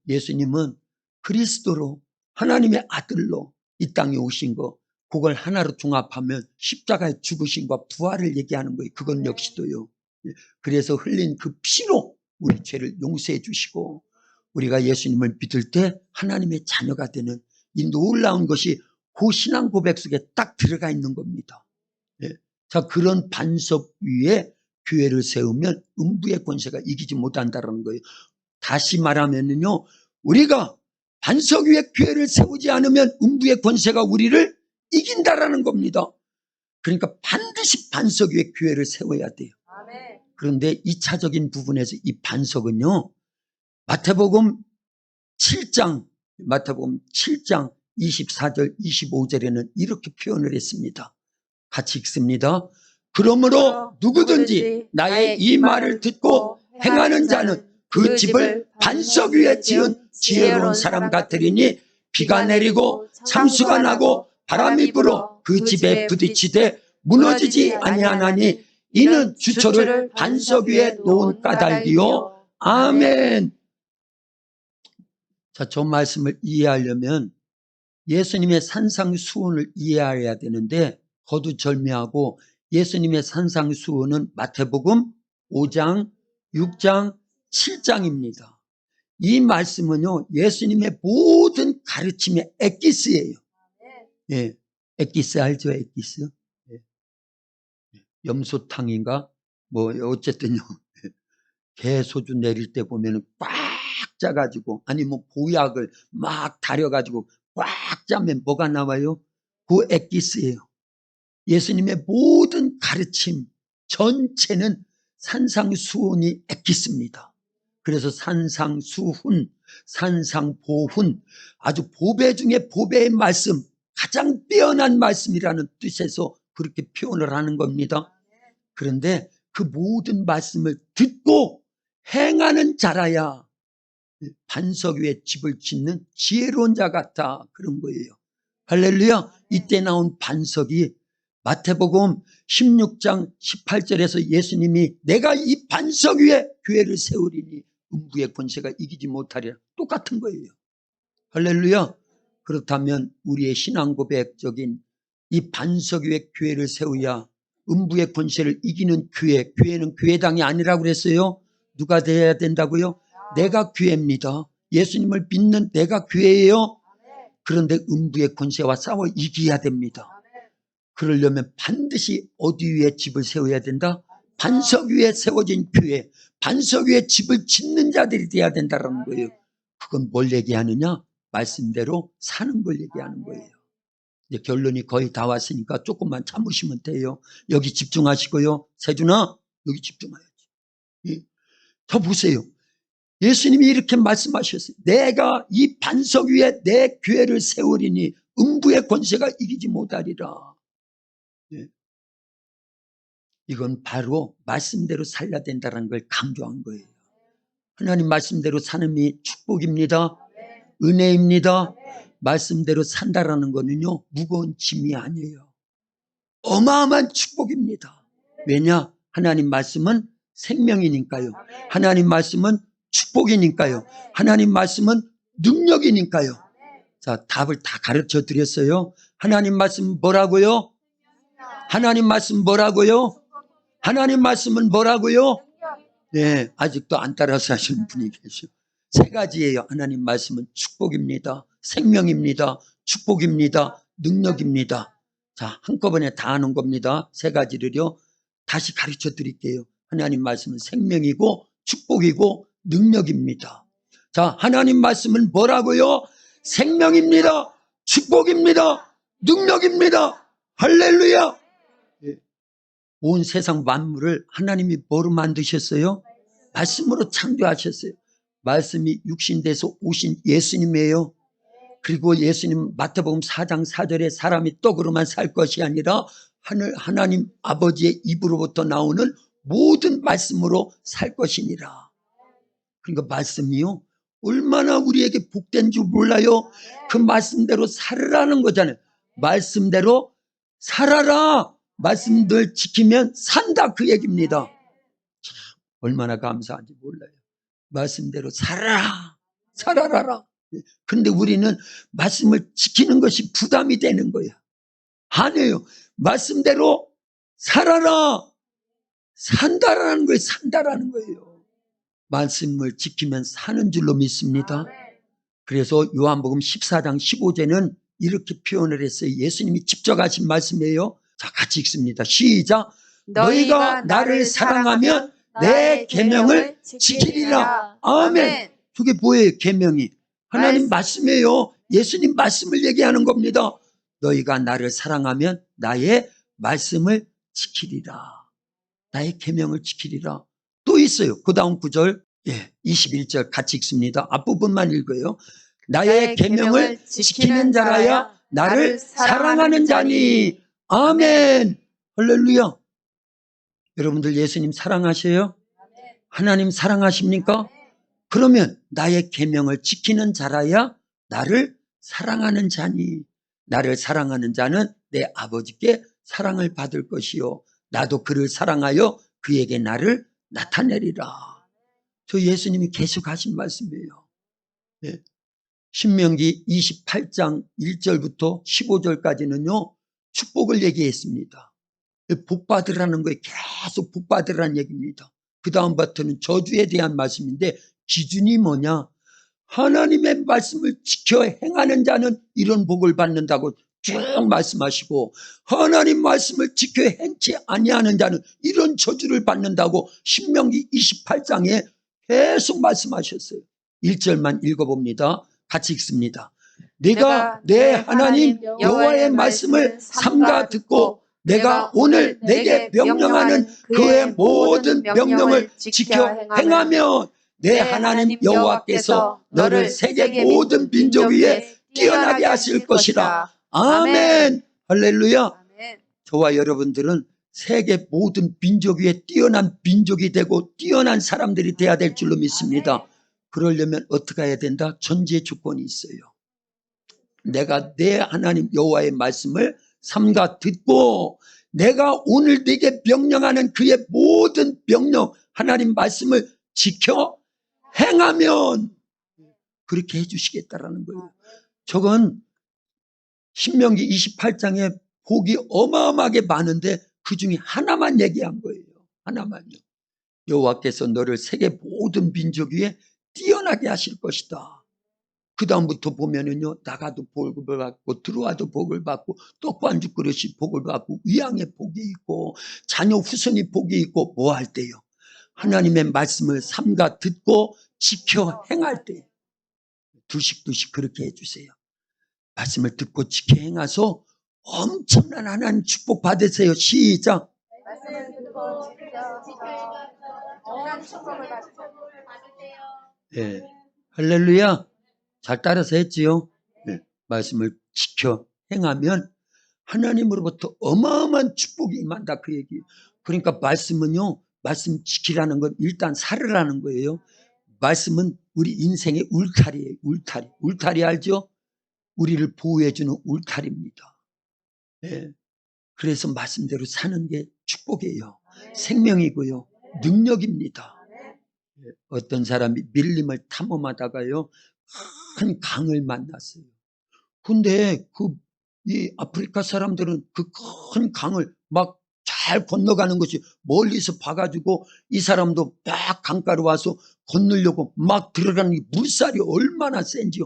예수님은 그리스도로 하나님의 아들로 이 땅에 오신 거, 그걸 하나로 종합하면 십자가의 죽으심과 부활을 얘기하는 거예요. 그건 역시도요. 그래서 흘린 그 피로 우리 죄를 용서해 주시고 우리가 예수님을 믿을 때 하나님의 자녀가 되는 이 놀라운 것이 그 신앙 고백 속에 딱 들어가 있는 겁니다. 자, 그런 반석 위에 교회를 세우면 음부의 권세가 이기지 못한다는 거예요. 다시 말하면요, 우리가 반석 위에 교회를 세우지 않으면 음부의 권세가 우리를 이긴다라는 겁니다. 그러니까 반드시 반석 위에 교회를 세워야 돼요. 그런데 2차적인 부분에서 이 반석은요, 마태복음 7장 24절 25절에는 이렇게 표현을 했습니다. 같이 읽습니다. 그러므로 누구든지 나의 이 말을 듣고 행하는 자는 그 집을 반석 위에 지은 지혜로운 사람 같으리니 비가 내리고 참수가 나고 바람이 불어 그 집에 부딪히되 무너지지 아니하나니 이는 주초를 반석 위에 놓은 까닭이요. 아멘. 자, 저 말씀을 이해하려면 예수님의 산상수훈을 이해해야 되는데 거두절미하고 예수님의 산상수훈은 마태복음 5장, 6장, 7장입니다. 이 말씀은요, 예수님의 모든 가르침의 엑기스예요. 예, 엑기스 알죠? 엑기스? 예. 염소탕인가? 뭐 어쨌든요. 개 소주 내릴 때 보면은 꽉 짜가지고, 아니 뭐 보약을 막 다려가지고 꽉 짜면 뭐가 나와요? 그 엑기스예요. 예수님의 모든 가르침 전체는 산상수훈이 엑기스입니다. 그래서 산상수훈, 산상보훈, 아주 보배 중에 보배의 말씀, 가장 뛰어난 말씀이라는 뜻에서 그렇게 표현을 하는 겁니다. 그런데 그 모든 말씀을 듣고 행하는 자라야 반석 위에 집을 짓는 지혜로운 자 같다, 그런 거예요. 할렐루야. 이때 나온 반석이 마태복음 16장 18절에서 예수님이 내가 이 반석 위에 교회를 세우리니 음부의 권세가 이기지 못하리라, 똑같은 거예요. 할렐루야. 그렇다면 우리의 신앙 고백적인 이 반석 위에 교회를 세우야 음부의 권세를 이기는 교회, 교회는 교회당이 아니라고 그랬어요. 누가 돼야 된다고요? 내가 교회입니다. 예수님을 믿는 내가 교회예요. 그런데 음부의 권세와 싸워 이겨야 됩니다. 그러려면 반드시 어디 위에 집을 세워야 된다? 반석 위에 세워진 교회, 반석 위에 집을 짓는 자들이 돼야 된다는 거예요. 그건 뭘 얘기하느냐? 말씀대로 사는 걸 얘기하는 거예요. 이제 결론이 거의 다 왔으니까 조금만 참으시면 돼요. 여기 집중하시고요. 세준아, 여기 집중해야지. 저 보세요. 예수님이 이렇게 말씀하셨어요. 내가 이 반석 위에 내 교회를 세우리니 음부의 권세가 이기지 못하리라. 이건 바로 말씀대로 살려야 된다는 걸 강조한 거예요. 하나님 말씀대로 사는이 축복입니다. 은혜입니다. 말씀대로 산다라는 거는요, 무거운 짐이 아니에요. 어마어마한 축복입니다. 왜냐? 하나님 말씀은 생명이니까요. 하나님 말씀은 축복이니까요. 하나님 말씀은 능력이니까요. 자, 답을 다 가르쳐 드렸어요. 하나님 말씀 뭐라고요? 하나님 말씀 뭐라고요? 하나님 말씀은 뭐라고요? 네, 아직도 안 따라서 하시는 분이 계셔. 세 가지예요. 하나님 말씀은 축복입니다. 생명입니다. 축복입니다. 능력입니다. 자, 한꺼번에 다 하는 겁니다. 세 가지를요. 다시 가르쳐 드릴게요. 하나님 말씀은 생명이고 축복이고 능력입니다. 자, 하나님 말씀은 뭐라고요? 생명입니다. 축복입니다. 능력입니다. 할렐루야. 온 세상 만물을 하나님이 뭐로 만드셨어요? 말씀으로 창조하셨어요. 말씀이 육신돼서 오신 예수님이에요. 그리고 예수님 마태복음 4장 4절에 사람이 떡으로만 살 것이 아니라 하나님 아버지의 입으로부터 나오는 모든 말씀으로 살 것이니라. 그러니까 말씀이요, 얼마나 우리에게 복된 줄 몰라요? 그 말씀대로 살으라는 거잖아요. 말씀대로 살아라. 말씀들 지키면 산다, 그 얘기입니다. 참, 얼마나 감사한지 몰라요. 말씀대로 살아라. 살아라. 근데 우리는 말씀을 지키는 것이 부담이 되는 거야. 아니에요. 말씀대로 살아라. 산다라는 거예요. 산다라는 거예요. 말씀을 지키면 사는 줄로 믿습니다. 그래서 요한복음 14장 15절은 이렇게 표현을 했어요. 예수님이 직접 하신 말씀이에요. 자, 같이 읽습니다. 시작. 너희가 나를 사랑하면 내 계명을 지키리라. 아멘. 그게 뭐예요? 계명이 하나님 말씀이에요. 예수님 말씀을 얘기하는 겁니다. 너희가 나를 사랑하면 나의 말씀을 지키리라. 나의 계명을 지키리라. 또 있어요. 그 다음 구절 21절 같이 읽습니다. 앞부분만 읽어요. 나의 계명을 지키는 자라야 나를 사랑하는 자니. 아멘. 할렐루야. 여러분들 예수님 사랑하셔요? 하나님 사랑하십니까? 그러면 나의 계명을 지키는 자라야 나를 사랑하는 자니. 나를 사랑하는 자는 내 아버지께 사랑을 받을 것이요 나도 그를 사랑하여 그에게 나를 나타내리라. 저 예수님이 계속 하신 말씀이에요. 네. 신명기 28장 1절부터 15절까지는요 축복을 얘기했습니다. 복 받으라는 거에 계속 복 받으라는 얘기입니다. 그 다음부터는 저주에 대한 말씀인데 기준이 뭐냐? 하나님의 말씀을 지켜 행하는 자는 이런 복을 받는다고 쭉 말씀하시고 하나님 말씀을 지켜 행치 아니하는 자는 이런 저주를 받는다고 신명기 28장에 계속 말씀하셨어요. 1절만 읽어봅니다. 같이 읽습니다. 내가 내 하나님 여호와의 말씀을 삼가 듣고 내가 오늘 내게 명령하는 그의 모든 명령을 지켜 행하면 내 하나님 여호와께서 너를 세계 모든 민족 위에 뛰어나게 하실 것이라. 아멘. 할렐루야. 저와 여러분들은 세계 모든 민족 위에 뛰어난 민족이 되고 뛰어난 사람들이 돼야 될 줄로 믿습니다. 그러려면 어떻게 해야 된다? 전제 조건이 있어요. 내가 내 하나님 여호와의 말씀을 삼가 듣고 내가 오늘 네게 명령하는 그의 모든 명령 하나님 말씀을 지켜 행하면 그렇게 해주시겠다라는 거예요. 저건 신명기 28장에 복이 어마어마하게 많은데 그 중에 하나만 얘기한 거예요. 하나만요. 여호와께서 너를 세계 모든 민족 위에 뛰어나게 하실 것이다. 그 다음부터 보면은요, 나가도 복을 받고 들어와도 복을 받고 떡반죽 그릇이 복을 받고 위양의 복이 있고 자녀 후손이 복이 있고 뭐 할 때요? 하나님의 말씀을 삼가 듣고 지켜 행할 때 두씩 그렇게 해주세요. 말씀을 듣고 지켜 행하서 엄청난 하나님 축복 받으세요. 시작. 말씀을 듣고 지켜 행하는 축복을 받으세요. 네. 할렐루야. 잘 따라서 했지요? 네. 말씀을 지켜 행하면 하나님으로부터 어마어마한 축복이 임한다 그 얘기예요. 그러니까 말씀은요, 말씀 지키라는 건 일단 살으라는 거예요. 말씀은 우리 인생의 울타리예요. 울타리. 울타리 알죠? 우리를 보호해주는 울타리입니다. 네. 그래서 말씀대로 사는 게 축복이에요. 생명이고요. 능력입니다. 네. 어떤 사람이 밀림을 탐험하다가요, 큰 강을 만났어요. 근데 이 아프리카 사람들은 그 큰 강을 막 잘 건너가는 것이 멀리서 봐가지고 이 사람도 막 강가로 와서 건너려고 막 들어가는 이 물살이 얼마나 센지요.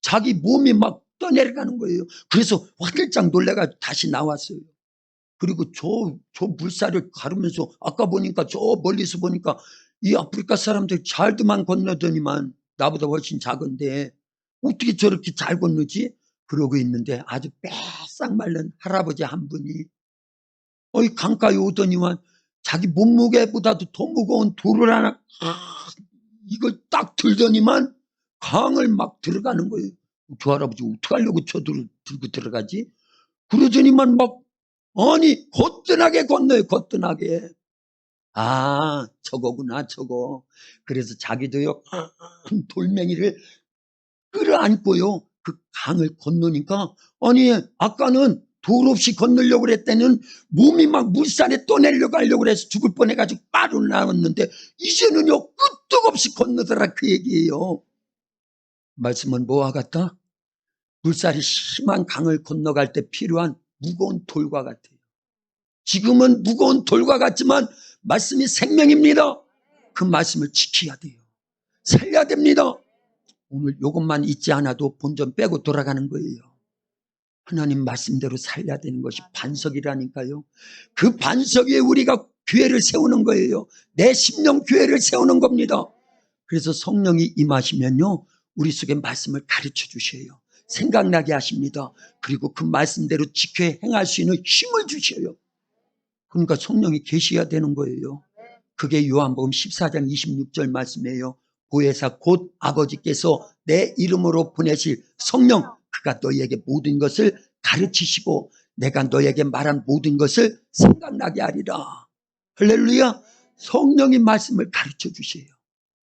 자기 몸이 막 떠내려가는 거예요. 그래서 화들짝 놀래가지고 다시 나왔어요. 그리고 저 물살을 가르면서 아까 보니까 저 멀리서 보니까 이 아프리카 사람들 잘도만 건너더니만 나보다 훨씬 작은데 어떻게 저렇게 잘 건너지? 그러고 있는데 아주 빼싹 마른 할아버지 한 분이 이 강가에 오더니만 자기 몸무게보다도 더 무거운 돌을 하나 이걸 딱 들더니만 강을 막 들어가는 거예요. 저 할아버지 어떻게 하려고 저 돌을 들고 들어가지? 그러더니만 막 아니 거뜬하게 건너요. 거뜬하게. 아 저거구나 저거. 그래서 자기도요 큰 돌멩이를 끌어안고요 그 강을 건너니까 아니 아까는 돌 없이 건너려고 그랬더니 몸이 막 물살에 떠내려고 하려고 그래서 죽을 뻔해가지고 빠져나왔는데 이제는요 끄떡없이 건너더라 그 얘기예요. 말씀은 뭐와 같다? 물살이 심한 강을 건너갈 때 필요한 무거운 돌과 같아요. 지금은 무거운 돌과 같지만 말씀이 생명입니다. 그 말씀을 지켜야 돼요. 살려야 됩니다. 오늘 이것만 잊지 않아도 본전 빼고 돌아가는 거예요. 하나님 말씀대로 살려야 되는 것이 반석이라니까요. 그 반석 위에 우리가 교회를 세우는 거예요. 내 심령 교회를 세우는 겁니다. 그래서 성령이 임하시면요 우리 속에 말씀을 가르쳐 주셔요. 생각나게 하십니다. 그리고 그 말씀대로 지켜 행할 수 있는 힘을 주셔요. 그러니까 성령이 계셔야 되는 거예요. 그게 요한복음 14장 26절 말씀이에요. 보혜사 곧 아버지께서 내 이름으로 보내실 성령, 그가 너희에게 모든 것을 가르치시고 내가 너희에게 말한 모든 것을 생각나게 하리라. 할렐루야. 성령이 말씀을 가르쳐 주세요.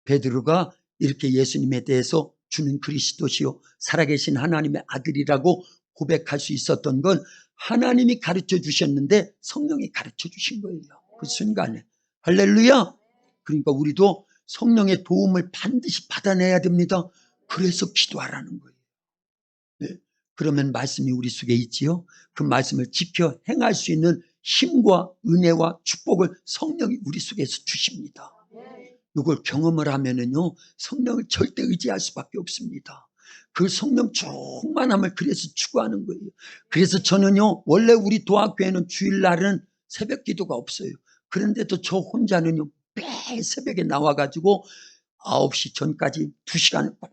베드로가 이렇게 예수님에 대해서 주는 그리스도시요 살아계신 하나님의 아들이라고 고백할 수 있었던 건 하나님이 가르쳐 주셨는데 성령이 가르쳐 주신 거예요. 그 순간에. 할렐루야. 그러니까 우리도 성령의 도움을 반드시 받아내야 됩니다. 그래서 기도하라는 거예요. 네. 그러면 말씀이 우리 속에 있지요. 그 말씀을 지켜 행할 수 있는 힘과 은혜와 축복을 성령이 우리 속에서 주십니다. 이걸 경험을 하면은요, 성령을 절대 의지할 수밖에 없습니다. 그 성령 충만함을 그래서 추구하는 거예요. 그래서 저는요, 원래 우리 도학교에는 주일날은 새벽 기도가 없어요. 그런데도 저 혼자는요, 매일 새벽에 나와가지고 9시 전까지 2시간을 막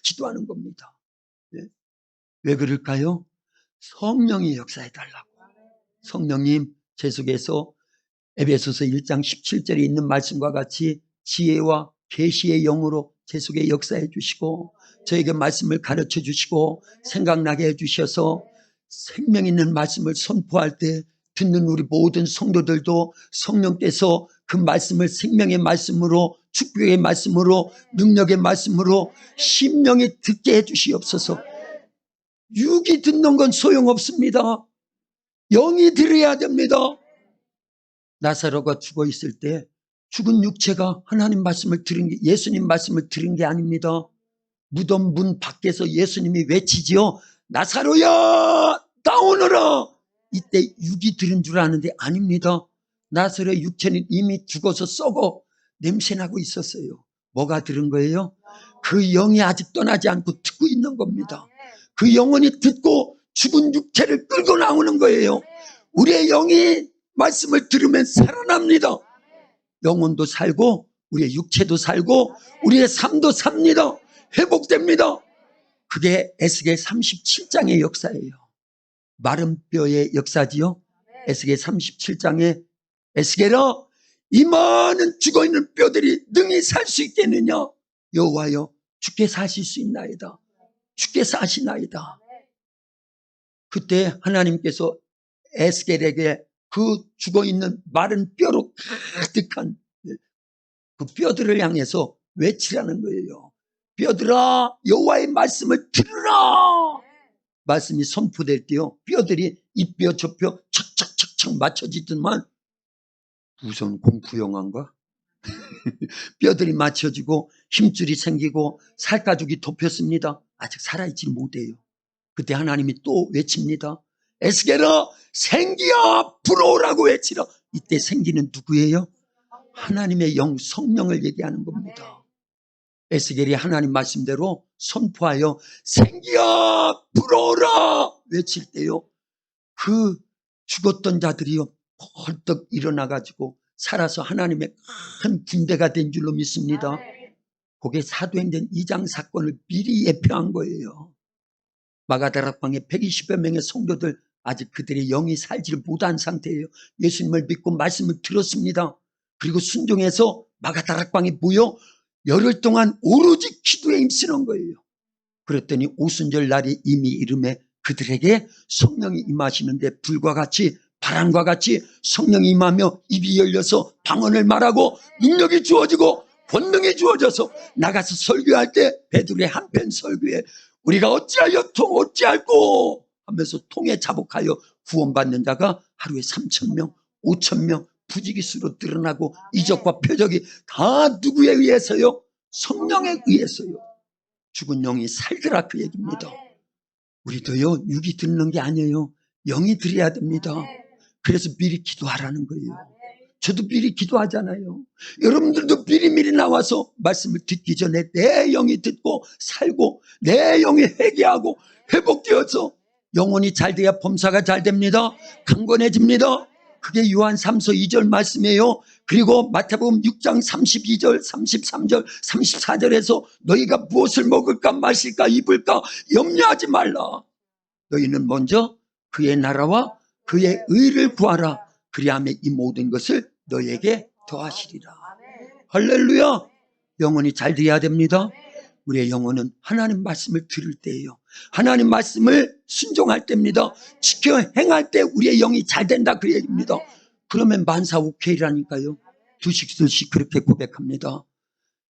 기도하는 겁니다. 네. 왜 그럴까요? 성령이 역사해달라고. 성령님, 제 속에서 에베소서 1장 17절에 있는 말씀과 같이 지혜와 계시의 영으로 제 속에 역사해 주시고 저에게 말씀을 가르쳐 주시고 생각나게 해 주셔서 생명 있는 말씀을 선포할 때 듣는 우리 모든 성도들도 성령께서 그 말씀을 생명의 말씀으로 축복의 말씀으로 능력의 말씀으로 심령이 듣게 해 주시옵소서. 육이 듣는 건 소용없습니다. 영이 들어야 됩니다. 나사로가 죽어 있을 때 죽은 육체가 하나님 말씀을 들은 게, 예수님 말씀을 들은 게 아닙니다. 무덤 문 밖에서 예수님이 외치지요. 나사로야 나오너라. 이때 육이 들은 줄 아는데 아닙니다. 나사로의 육체는 이미 죽어서 썩어 냄새나고 있었어요. 뭐가 들은 거예요? 그 영이 아직 떠나지 않고 듣고 있는 겁니다. 그 영혼이 듣고 죽은 육체를 끌고 나오는 거예요. 우리의 영이 말씀을 들으면 살아납니다. 영혼도 살고 우리의 육체도 살고 우리의 삶도 삽니다. 회복됩니다. 그게 에스겔 37장의 역사예요. 마른 뼈의 역사지요. 에스겔 37장에 에스겔아 이 많은 죽어있는 뼈들이 능히 살 수 있겠느냐. 여호와여 주께서 하실 수 있나이다. 주께서 하시나이다. 그때 하나님께서 에스겔에게 그 죽어있는 마른 뼈로 가득한 그 뼈들을 향해서 외치라는 거예요. 뼈들아 여호와의 말씀을 들으라. 말씀이 선포될 때요 뼈들이 이 뼈 저 뼈 착착착착 맞춰지더만 무슨 공포 영화인가? 뼈들이 맞춰지고 힘줄이 생기고 살가죽이 덮였습니다. 아직 살아있지 못해요. 그때 하나님이 또 외칩니다. 에스겔아 생기야 불어오라고 외치라. 이때 생기는 누구예요? 하나님의 영 성령을 얘기하는 겁니다. 에스겔이 하나님 말씀대로 선포하여 생기야 불어오라 외칠 때요 그 죽었던 자들이요 벌떡 일어나가지고 살아서 하나님의 큰 군대가 된 줄로 믿습니다. 그게 사도행전 2장 사건을 미리 예표한 거예요. 마가다락방에 120여 명의 성도들 아직 그들의 영이 살지를 못한 상태예요. 예수님을 믿고 말씀을 들었습니다. 그리고 순종해서 마가다락방에 모여 열흘 동안 오로지 기도에 힘쓰는 거예요. 그랬더니 오순절 날이 이미 이름에 그들에게 성령이 임하시는데 불과 같이 바람과 같이 성령이 임하며 입이 열려서 방언을 말하고 능력이 주어지고 권능이 주어져서 나가서 설교할 때 베드로의 한편 설교에 우리가 어찌하여 어찌할꼬 하면서 통에 자복하여 구원받는 자가 하루에 3,000명 5,000명 부지기수로 드러나고 이적과 표적이 다 누구에 의해서요? 성령에 의해서요. 죽은 영이 살더라 그 얘기입니다. 우리도요 육이 듣는 게 아니에요. 영이 들어야 됩니다. 그래서 미리 기도하라는 거예요. 저도 미리 기도하잖아요. 여러분들도 미리 나와서 말씀을 듣기 전에 내 영이 듣고 살고 내 영이 회개하고 회복되어서 영혼이 잘 돼야 범사가 잘 됩니다. 강건해집니다. 그게 요한 3서 2절 말씀이에요. 그리고 마태복음 6장 32절, 33절, 34절에서 너희가 무엇을 먹을까 마실까 입을까 염려하지 말라. 너희는 먼저 그의 나라와 그의 의를 구하라. 그리하면 이 모든 것을 너희에게 더하시리라. 할렐루야. 영혼이 잘 돼야 됩니다. 우리의 영혼은 하나님 말씀을 들을 때예요. 하나님 말씀을 순종할 때입니다. 지켜 행할 때 우리의 영이 잘 된다 그 얘기입니다. 그러면 만사 오케이라니까요. 두씩 그렇게 고백합니다.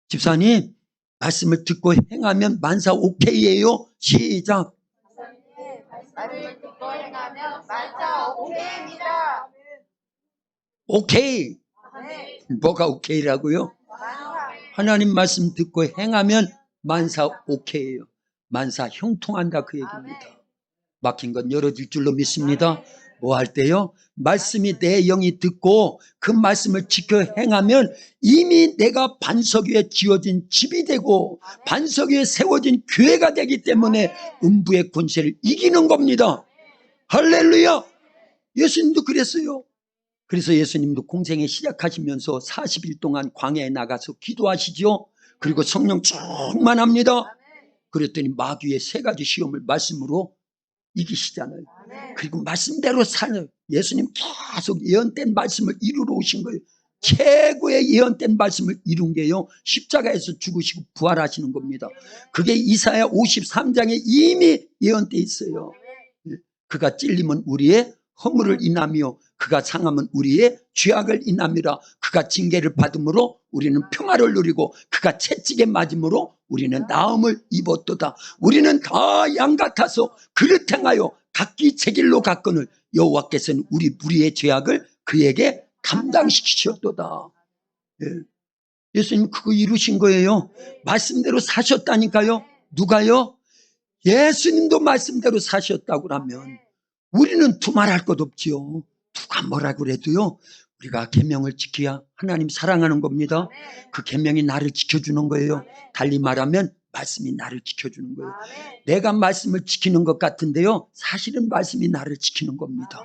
집사님, 말씀을 듣고 행하면 만사 오케이예요. 시작. 말을 듣고 행하면 만사 오케이입니다. 오케이. 뭐가 오케이라고요? 하나님 말씀 듣고 행하면 만사 오케이예요. 만사 형통한다 그 얘기입니다. 막힌 건 열어줄 줄로 믿습니다. 뭐 할 때요? 말씀이 내 영이 듣고 그 말씀을 지켜 행하면 이미 내가 반석 위에 지어진 집이 되고 반석 위에 세워진 교회가 되기 때문에 음부의 권세를 이기는 겁니다. 할렐루야. 예수님도 그랬어요. 그래서 예수님도 공생에 시작하시면서 40일 동안 광야에 나가서 기도하시죠. 그리고 성령 충만합니다. 그랬더니 마귀의 세 가지 시험을 말씀으로 이기시잖아요. 그리고 말씀대로 사는 예수님 계속 예언된 말씀을 이루러 오신 거예요. 최고의 예언된 말씀을 이룬 게요, 십자가에서 죽으시고 부활하시는 겁니다. 그게 이사야 53장에 이미 예언돼 있어요. 그가 찔림은 우리의 허물을 인하며 그가 상함은 우리의 죄악을 인함이라. 그가 징계를 받음으로 우리는 평화를 누리고 그가 채찍에 맞음으로 우리는 나음을 입었도다. 우리는 다 양 같아서 그릇 행하여 각기 제 길로 갔거늘 여호와께서는 우리 무리의 죄악을 그에게 감당시키셨도다. 예수님 그거 이루신 거예요. 말씀대로 사셨다니까요. 누가요? 예수님도 말씀대로 사셨다고 하면 우리는 두말할 것 없지요. 누가 뭐라 그래도요, 우리가 계명을 지켜야 하나님 사랑하는 겁니다. 그 계명이 나를 지켜주는 거예요. 달리 말하면 말씀이 나를 지켜주는 거예요. 내가 말씀을 지키는 것 같은데요, 사실은 말씀이 나를 지키는 겁니다.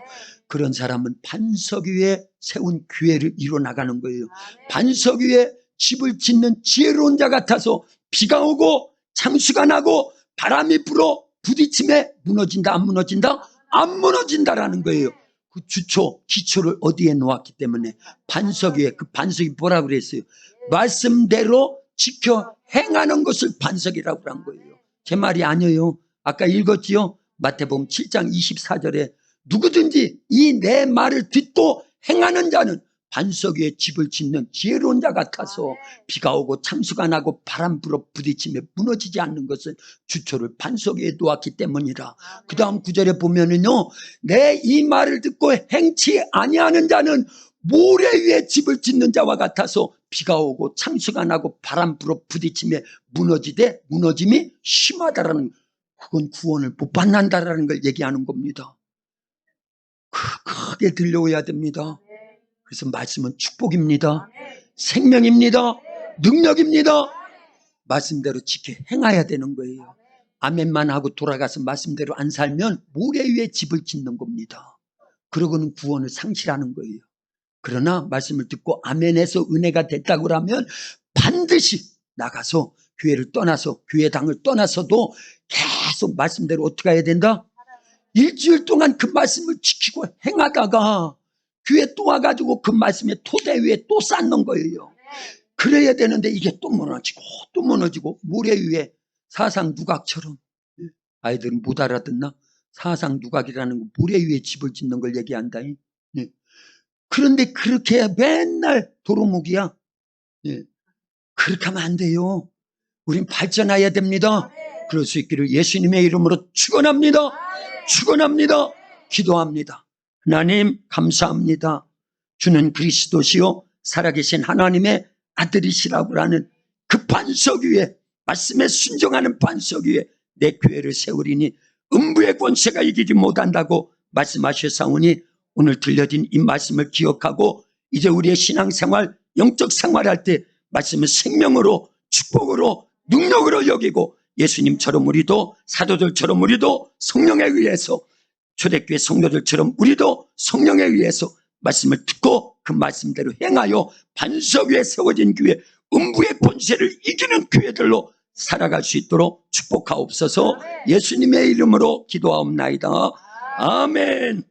그런 사람은 반석 위에 세운 교회를 이뤄나가는 거예요. 반석 위에 집을 짓는 지혜로운 자 같아서 비가 오고 창수가 나고 바람이 불어 부딪힘에 무너진다 안 무너진다? 안 무너진다라는 거예요. 그 주초, 기초를 어디에 놓았기 때문에 반석 위에, 그 반석이 뭐라고 그랬어요? 말씀대로 지켜 행하는 것을 반석이라고 한 거예요. 제 말이 아니에요. 아까 읽었지요? 마태복음 7장 24절에 누구든지 이 내 말을 듣고 행하는 자는 반석 위에 집을 짓는 지혜로운 자 같아서 비가 오고 창수가 나고 바람 불어 부딪히며 무너지지 않는 것은 주초를 반석 위에 놓았기 때문이라. 그 다음 구절에 보면은요, 내 이 말을 듣고 행치 아니하는 자는 모래 위에 집을 짓는 자와 같아서 비가 오고 창수가 나고 바람 불어 부딪히며 무너지되 무너짐이 심하다라는, 그건 구원을 못 받는다라는 걸 얘기하는 겁니다. 크게 들려오야 됩니다. 그래서 말씀은 축복입니다. 생명입니다. 능력입니다. 말씀대로 지켜 행해야 되는 거예요. 아멘만 하고 돌아가서 말씀대로 안 살면 모래 위에 집을 짓는 겁니다. 그러고는 구원을 상실하는 거예요. 그러나 말씀을 듣고 아멘해서 은혜가 됐다고 하면 반드시 나가서 교회를 떠나서 교회당을 떠나서도 계속 말씀대로 어떻게 해야 된다? 일주일 동안 그 말씀을 지키고 행하다가 교회 또 와가지고 그 말씀의 토대 위에 또 쌓는 거예요. 그래야 되는데 이게 또 무너지고 모래 위에 사상 누각처럼. 아이들은 못 알아듣나? 사상 누각이라는 거 모래 위에 집을 짓는 걸 얘기한다. 그런데 그렇게 맨날 도루묵이야. 그렇게 하면 안 돼요. 우린 발전해야 됩니다. 그럴 수 있기를 예수님의 이름으로 축원합니다. 축원합니다. 기도합니다. 하나님 감사합니다. 주는 그리스도시요 살아계신 하나님의 아들이시라고 하는 그 반석 위에, 말씀에 순종하는 반석 위에 내 교회를 세우리니 음부의 권세가 이기지 못한다고 말씀하셨사오니 오늘 들려진 이 말씀을 기억하고 이제 우리의 신앙생활, 영적 생활할 때 말씀을 생명으로, 축복으로, 능력으로 여기고 예수님처럼 우리도, 사도들처럼 우리도 성령에 의해서, 초대교회 성도들처럼 우리도 성령에 의해서 말씀을 듣고 그 말씀대로 행하여 반석 위에 세워진 교회, 음부의 권세를 이기는 교회들로 살아갈 수 있도록 축복하옵소서. 예수님의 이름으로 기도하옵나이다. 아멘.